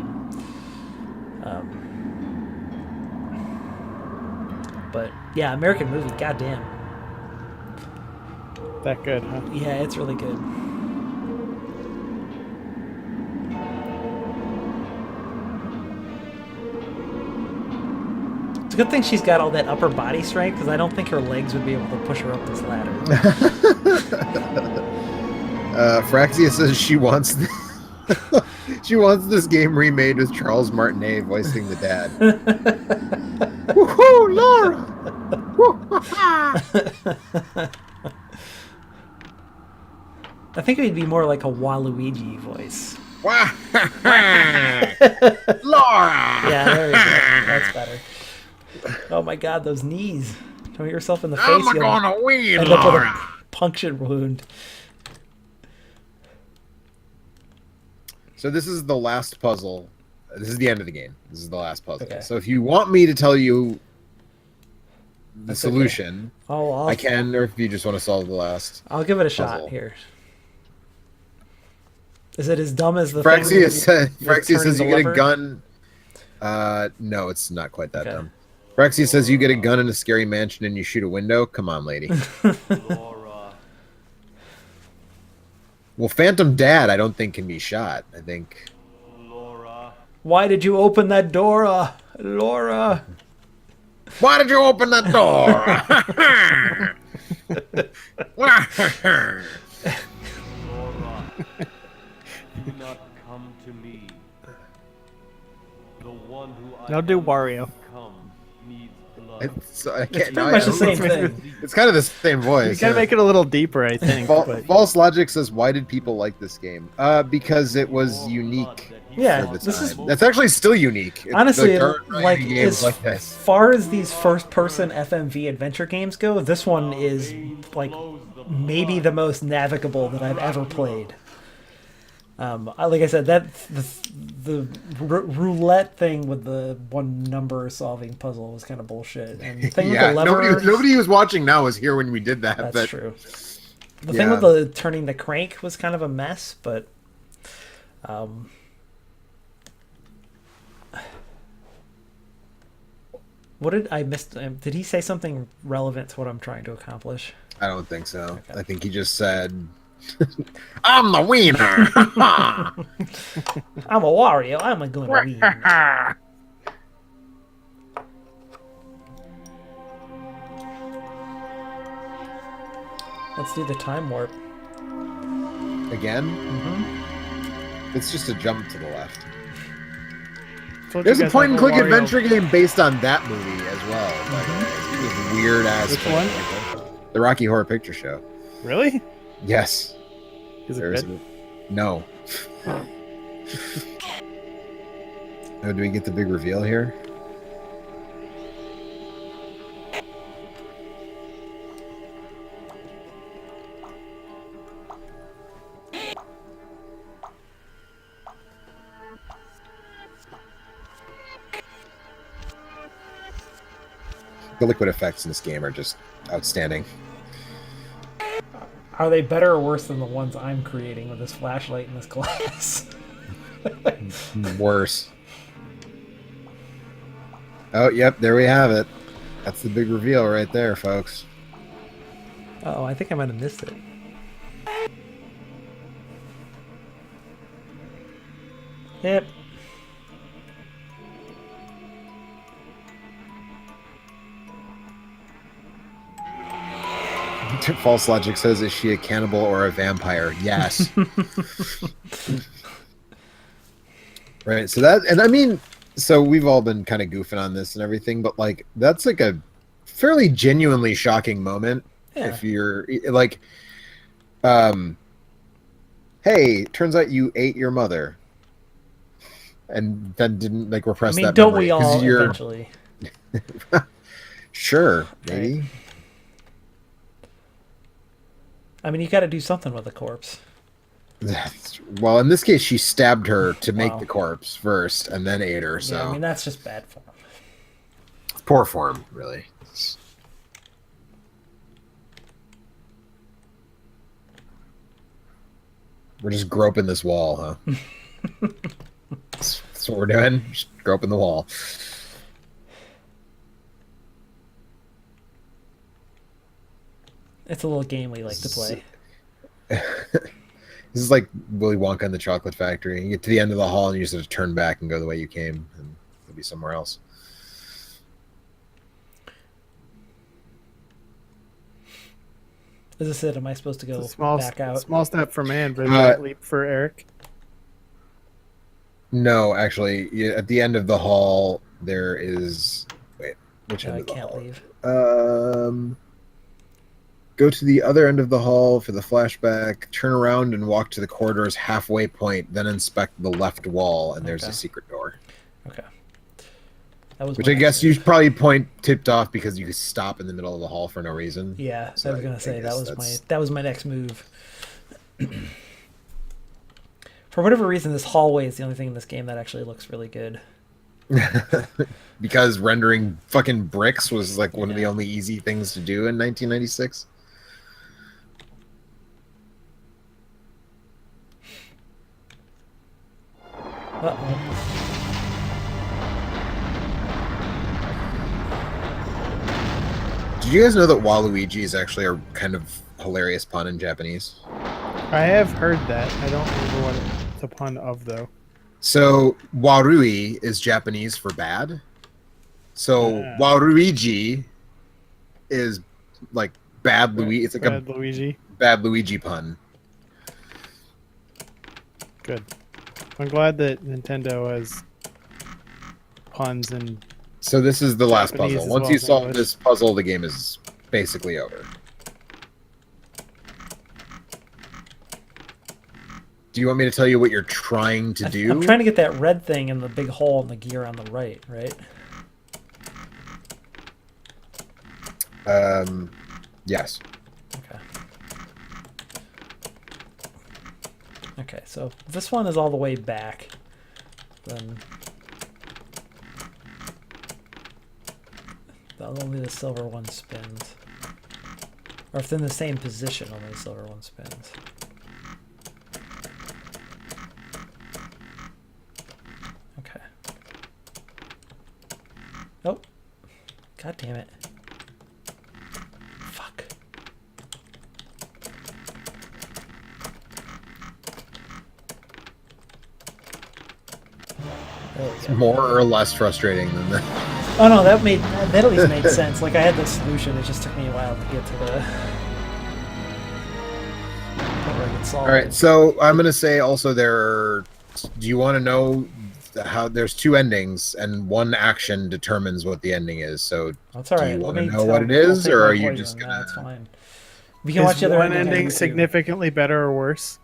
But yeah, American movie. Goddamn. That good, huh? Yeah, it's really good. It's a good thing she's got all that upper body strength because I don't think her legs would be able to push her up this ladder. Fraxia says she wants she wants this game remade with Charles Martinet voicing the dad. Woohoo, Laura! I think it would be more like a Waluigi voice. Laura! Yeah, there we go. That's better. Oh my god, those knees. Don't hit yourself in the face. I'm You'll gonna win, end up with Laura! a punctured wound. So this is the last puzzle. This is the end of the game. This is the last puzzle. Okay. So if you want me to tell you the That's okay. solution, Oh, I can, or if you just want to solve the last. I'll give it a shot puzzle. here. Is it as dumb as the Fraxia thing says the you get lever? a gun. No, it's not quite that Okay. dumb. Fraxia says you get a gun in a scary mansion and you shoot a window. Come on, lady. Laura, Well, Phantom Dad, I don't think can be shot. I think. Laura, Why did you open that door, Laura? Why did you open that door? Laura, do not come to me. The one who I Now do am Wario. come needs blood. I It's can't. pretty No, much the I- same thing. It's kind of the same voice. You gotta yeah. make it a little deeper, I think. but False Logic says, "Why did people like this game? Because it was unique Yeah, for the this time. is That's actually still unique. It's honestly the current like variety games as like this. far as these first-person FMV adventure games go. This one is like maybe the most navigable that I've ever played. Like I said, that the roulette thing with the one number solving puzzle was kind of bullshit. And the thing Yeah, with the lever, nobody who's watching now was here when we did that. that's but true. The thing yeah. with the turning the crank was kind of a mess, but what did I miss? Did he say something relevant to what I'm trying to accomplish? I don't think so. Okay. I think he just said, "I'm the wiener." I'm a Wario. I'm a gonna win. Let's do the time warp. Again? Mm-hmm. It's just a jump to the left. told you There's a guys point and I click love Wario. adventure game based on that movie as well. By the way. This weird ass. Which one? The Rocky Horror Picture Show. Really? Yes. Is it There's good? no. Oh, do we get the big reveal here? The liquid effects in this game are just outstanding. Are they better or worse than the ones I'm creating with this flashlight and this glass? Worse. Oh, yep, there we have it. That's the big reveal right there, folks. Oh, I think I might have missed it. Yep. False Logic says, is she a cannibal or a vampire? Yes. Right. So that, and I mean, so we've all been kind of goofing on this and everything, but like, that's like a fairly genuinely shocking moment. Yeah. If you're like, hey, turns out you ate your mother. And then didn't like repress I mean, that don't memory, we 'cause all you're- eventually? Sure, maybe. I mean, you got to do something with a corpse. Well, in this case, she stabbed her to make Wow. the corpse first, and then ate her. So Yeah, I mean, that's just bad form. poor form, really. We're just groping this wall, huh? That's what we're doing. Just groping the wall. It's a little game we like to play. This is like Willy Wonka and the Chocolate Factory. You get to the end of the hall and you just have to turn back and go the way you came, and you'll be somewhere else. Is this it? Am I supposed to go It's a back out? small step for man, but a giant leap for Eric. No, actually, at the end of the hall, there is. Wait, which No, end I of the can't hall? leave. Go to the other end of the hall for the flashback, turn around and walk to the corridor's halfway point, then inspect the left wall, and there's Okay. a secret door. Okay. That was Which my I guess next you probably tipped off because you could stop in the middle of the hall for no reason. Yeah, So I was gonna I say guess that's- that was my next move. For whatever reason, this hallway is the only thing in this game that actually looks really good. Because rendering fucking bricks was like one of the Yeah. only easy things to do in 1996. Uh-oh. Did you guys know that Waluigi is actually a kind of hilarious pun in Japanese? I have heard that. I don't remember what it's a pun of, though. So Warui is Japanese for bad. So Ah. Waluigi is like bad Luigi. It's like Bad Luigi. a bad Luigi pun. Good. I'm glad that Nintendo has puns and So this is the last Japanese puzzle. as Once well you as solve English. this puzzle, the game is basically over. Do you want me to tell you what you're trying to do? I'm trying to get that red thing in the big hole in the gear on the right, right? Yes. Okay. Okay, so if this one is all the way back, then only the silver one spins. Or if they're in the same position, only the silver one spins. Okay. Oh. God damn it. Fuck. There we go. More or less frustrating than that. Oh no, that at least made sense. Like I had the solution, it just took me a while to get to the point where I could solve All right, it. so I'm gonna say also do you want to know how there's two endings and one action determines what the ending is? So That's all do right. you Let wanna me know what it I'll is, take or my are you poison. just Nah, gonna- That's fine. We can watch is the other one ending on ending YouTube. significantly better or worse?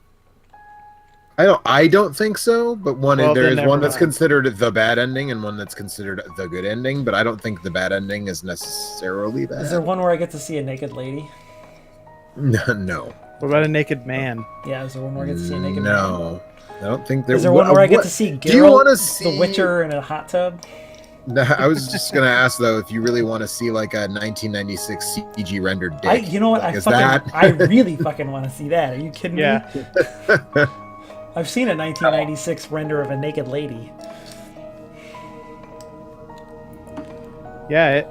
I don't think so, but Well, then there's never one that's mind. considered the bad ending and one that's considered the good ending, but I don't think the bad ending is necessarily bad. Is there one where I get to see a naked lady? No. What about a naked man? Yeah, is there one where I get to see a naked man? No. I don't think there Is there one where I get what- to see Do you Geralt, wanna see the Witcher, in a hot tub? No, I was just gonna ask though if you really want to see like a 1996 CG rendered dick. You know what? Like, is that I really fucking want to see that. Are you kidding Yeah. me? I've seen a 1996 render of a naked lady. Yeah,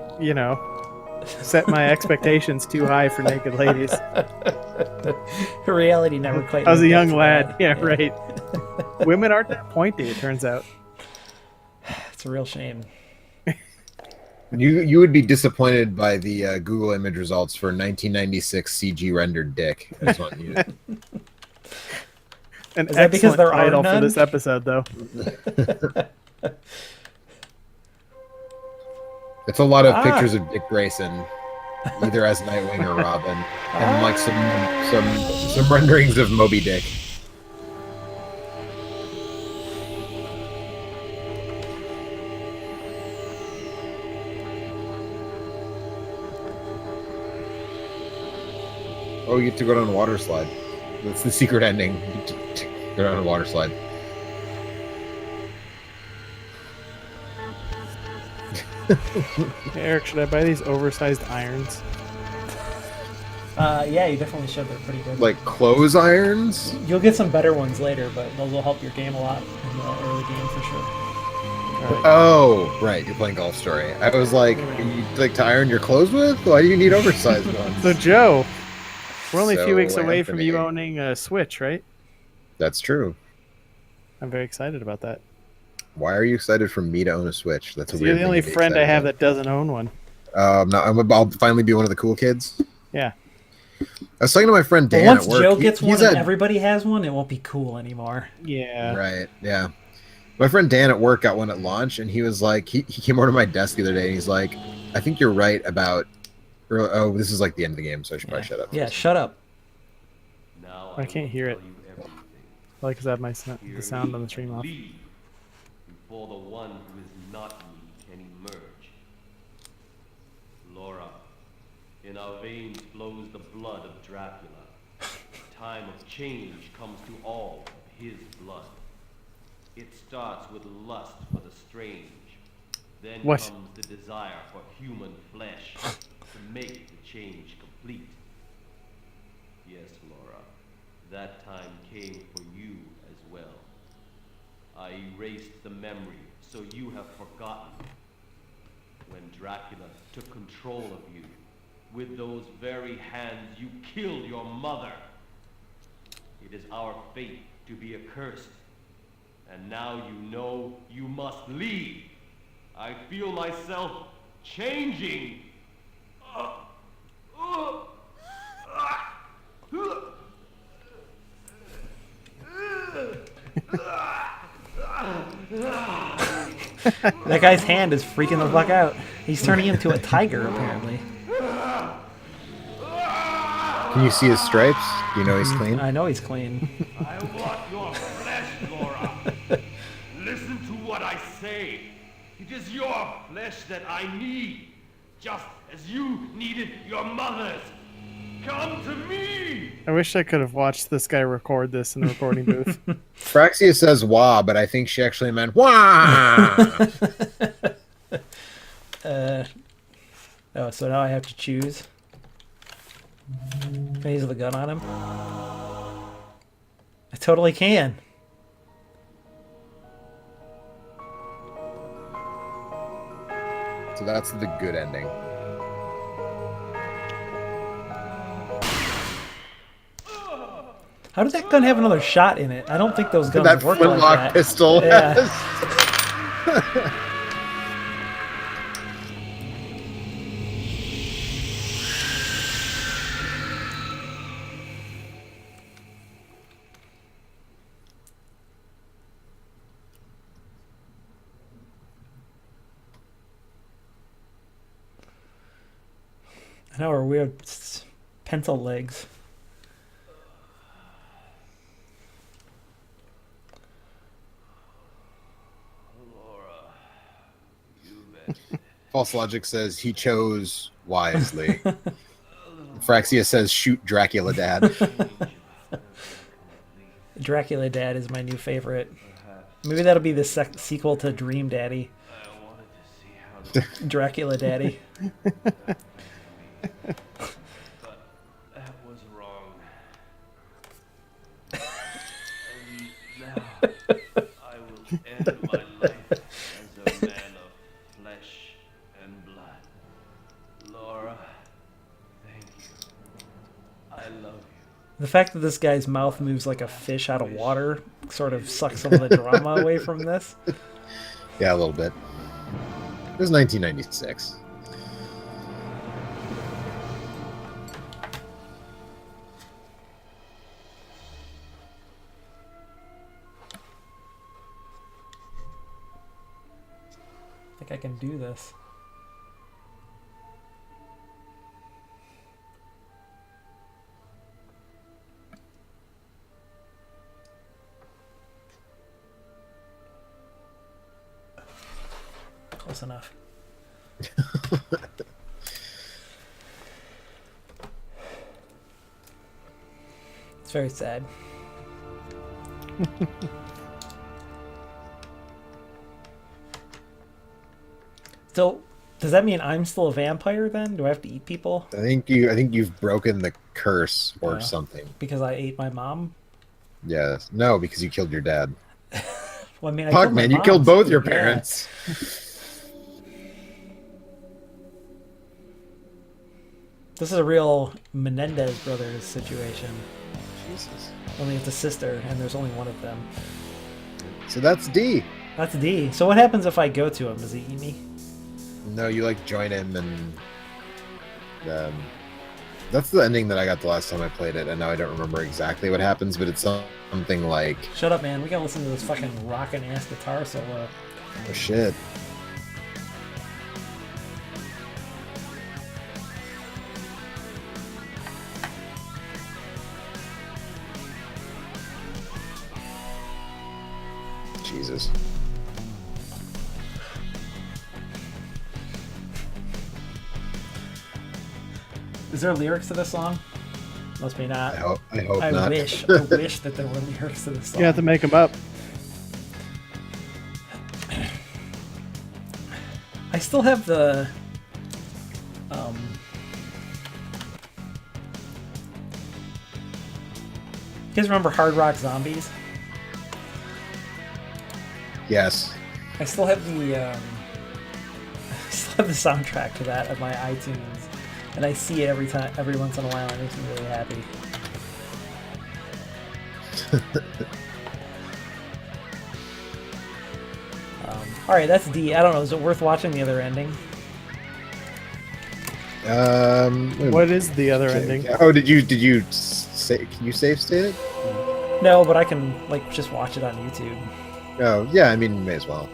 set my expectations too high for naked ladies. Her reality never quite. I was a lived up young to lad. that. Yeah, right. Women aren't that pointy, it turns out. It's a real shame. You would be disappointed by the Google image results for 1996 CG rendered dick. That's what you. An Is that because excellent there are title for none? this episode, though. It's a lot of Ah. pictures of Dick Grayson, either as Nightwing or Robin, and like some renderings of Moby Dick. Oh, you get to go down a water slide. That's the secret ending. You get to go down a water slide. Hey, Eric, should I buy these oversized irons? Yeah, you definitely should. They're pretty good. Like clothes irons? You'll get some better ones later, but those will help your game a lot in the early game for sure. Oh, right. You're playing Golf Story. I was like, you like to iron your clothes with? Why do you need oversized ones? So, Joe, we're only a few So, weeks away from you Anthony. owning a Switch, right? That's true. I'm very excited about that. Why are you excited for me to own a Switch? That's a You're weird the thing only to be friend I excited have about. that doesn't own one. I'll finally be one of the cool kids. Yeah. I was talking to my friend Dan But once at work. Joe gets one he's and at- everybody has one, it won't be cool anymore. Yeah. Right, yeah. My friend Dan at work got one at launch, and he was like, he came over to my desk the other day, and he's like, I think you're right about. Oh, this is like the end of the game, so I should probably shut up. Yeah, shut up. Now I can't hear it. will tell you everything. Like, because I have my Hear the sound on me the stream off. lead before the one who is not me can emerge. Laura, in our veins flows the blood of Dracula. Time of change comes to all of his blood. It starts with lust for the strange. Then What? comes the desire for human flesh to make the change complete. Yes, Laura, that time came for you as well. I erased the memory, so you have forgotten. When Dracula took control of you, with those very hands you killed your mother. It is our fate to be accursed. And now you know you must leave. I feel myself changing. That guy's hand is freaking the fuck out. He's turning into a tiger, apparently. Can you see his stripes? Do you know he's clean? I know he's clean. I want your flesh, Laura. Listen to what I say. It is your flesh that I need, just as you needed your mother's. Come to me! I wish I could have watched this guy record this in the recording booth. Fraxia says wah, but I think she actually meant wah. Oh, so now I have to choose. Can I use the gun on him? I totally can. So that's the good ending. How does that gun have another shot in it? I don't think those guns That work like flintlock that. pistol. Yeah. has- I know, our weird pencil legs. Laura, you False Logic says he chose wisely. Fraxia says shoot Dracula Dad. Dracula Dad is my new favorite. Maybe that'll be the sequel to Dream Daddy. I wanted to see how Dracula Daddy. but that was wrong. And now I will end my life as a man of flesh and blood. Laura, thank you. I love you. The fact that this guy's mouth moves like a fish out of water sort of sucks some of the drama away from this. Yeah, a little bit. It was 1996. think I can do this. Close enough. It's very sad. So, does that mean I'm still a vampire then? Do I have to eat people I think you've broken the curse or Yeah. something. because I ate my mom? Yes. No, because you killed your dad. Well, I mean, I Fuck, killed my man, you mom, killed both too. your Yeah. parents. This is a real Menendez brothers situation. Jesus. Only it's a sister, and there's only one of them. So that's D. That's D. So what happens if I go to him? Does he eat me? No, you like join him and that's the ending that I got the last time I played it, and now I don't remember exactly what happens, but it's something like, Shut up, man. We gotta listen to this fucking rockin' ass guitar solo. oh shit. Jesus. Is there lyrics to this song? Must be not. I hope I not. wish that there were lyrics to this song. You have to make them up. I still have the. You guys remember Hard Rock Zombies? Yes. I still have the. I still have the soundtrack to that on my iTunes, and I see it every once in a while, and it makes me really happy. All right, that's D. I don't know. Is it worth watching the other ending? What is the other ending? Oh, did you say? Can you save state it? No, but I can just watch it on YouTube. Oh, yeah. I mean, may as well.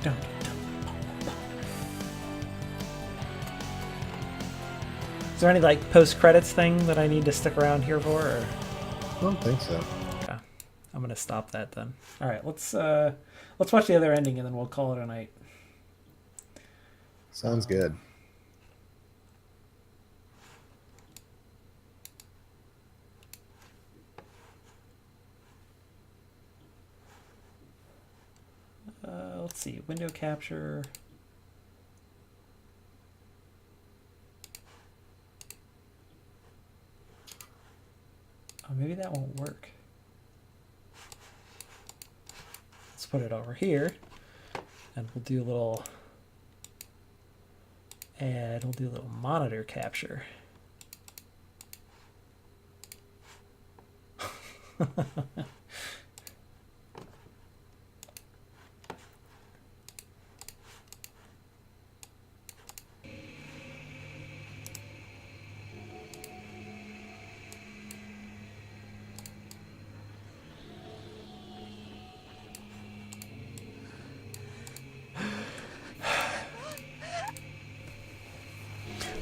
Dun, Is there any post credits thing that I need to stick around here for? Or? I don't think so. Okay. I'm gonna stop that then. All right, let's watch the other ending and then we'll call it a night. Sounds good. Let's see, window capture. Oh, maybe that won't work. Let's put it over here, and we'll do a little add. We'll do a little monitor capture.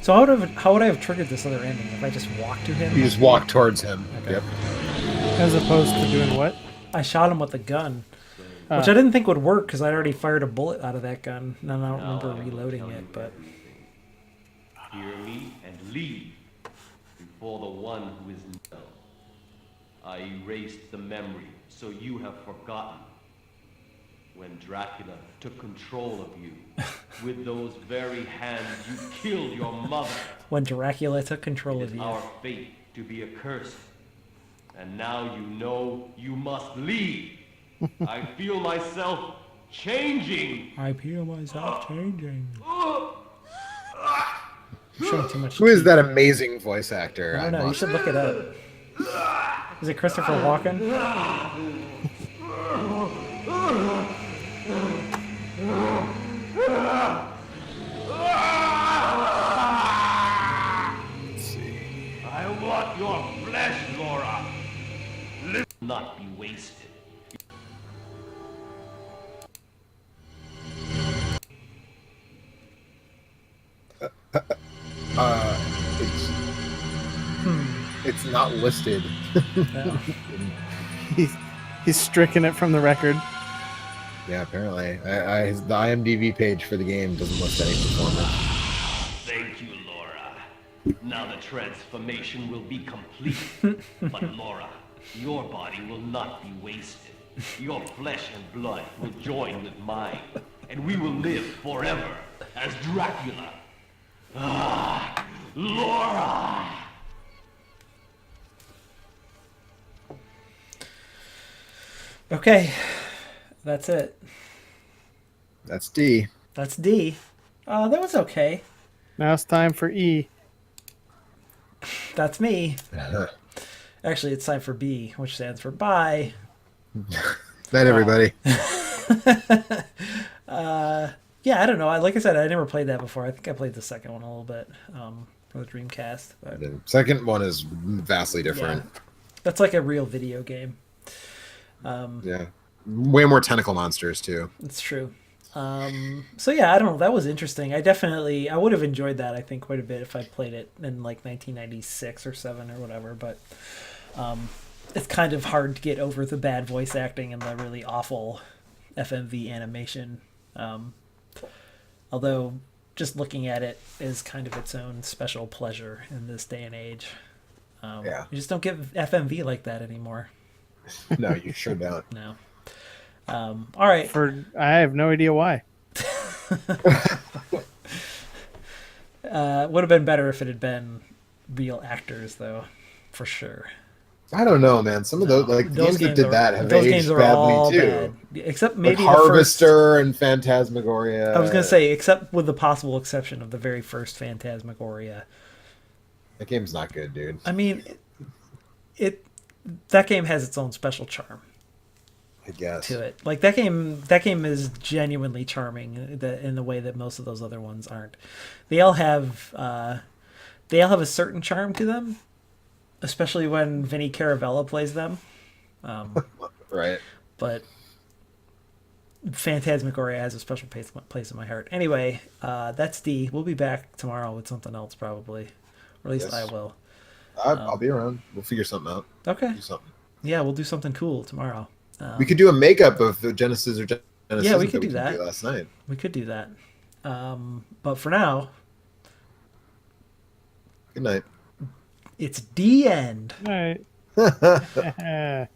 So how would I have triggered this other ending if I just walked to him? You just walk towards him. Okay. Yep. As opposed to doing what? I shot him with a gun, which I didn't think would work because I'd already fired a bullet out of that gun, and I don't remember reloading it. But Hear me and leave before the one who is no. I erased the memory, so you have forgotten. When Dracula took control of you, with those very hands you killed your mother. when Dracula took control It of is you, our fate to be accursed. And now you know you must leave. I feel myself changing. I feel myself changing. I'm showing too much. Who is teeth. that amazing voice actor? I don't know. You should look it up. Is it Christopher Walken? Your flesh, Laura, will not be wasted. It's it's not listed. No. He's stricken it from the record. Yeah, apparently. The IMDb page for the game doesn't list any performance. Thank you, Laura. Now the transformation will be complete. But Laura, your body will not be wasted. Your flesh and blood will join with mine, and we will live forever as Dracula. Ah, Laura! Okay, that's it. That's D. That's D. That was okay. Now it's time for E. That's me. Actually, it's time for B, which stands for bye. Night, everybody. Yeah, I don't know. Like I said, I never played that before. I think I played the second one a little bit for the Dreamcast. But The second one is vastly different. that's like a real video game. Yeah. Way more tentacle monsters, too. It's true. So yeah, I don't know. That was interesting. I would have enjoyed that. I think quite a bit if I played it in like 1996 or 7 or whatever. But it's kind of hard to get over the bad voice acting and the really awful FMV animation. Although just looking at it is kind of its own special pleasure in this day and age. Yeah. You just don't get FMV like that anymore. No, you sure don't. No. All right. I have no idea why. Would have been better if it had been real actors, though, for sure. I don't know, man. Some of those, like, the games that did that have those aged games are all badly, too. bad. Except Like maybe Harvester and Phantasmagoria. I was gonna say, except with the possible exception of the very first Phantasmagoria. That game's not good, dude. I mean, that game has its own special charm I guess. to it. Like that game is genuinely charming in the way that most of those other ones aren't. They all have a certain charm to them, especially when Vinny Caravella plays them. Right. But Phantasmagoria has a special place in my heart. Anyway, that's D. We'll be back tomorrow with something else, probably. Or at least Yes. I will. I'll be around. We'll figure something out. Okay. Do something. Yeah, we'll do something cool tomorrow. We could do a makeup of the Genesis or Genesis. Yeah, we could do that. Last night. We could do that. But for now, Good night. it's D end. All right.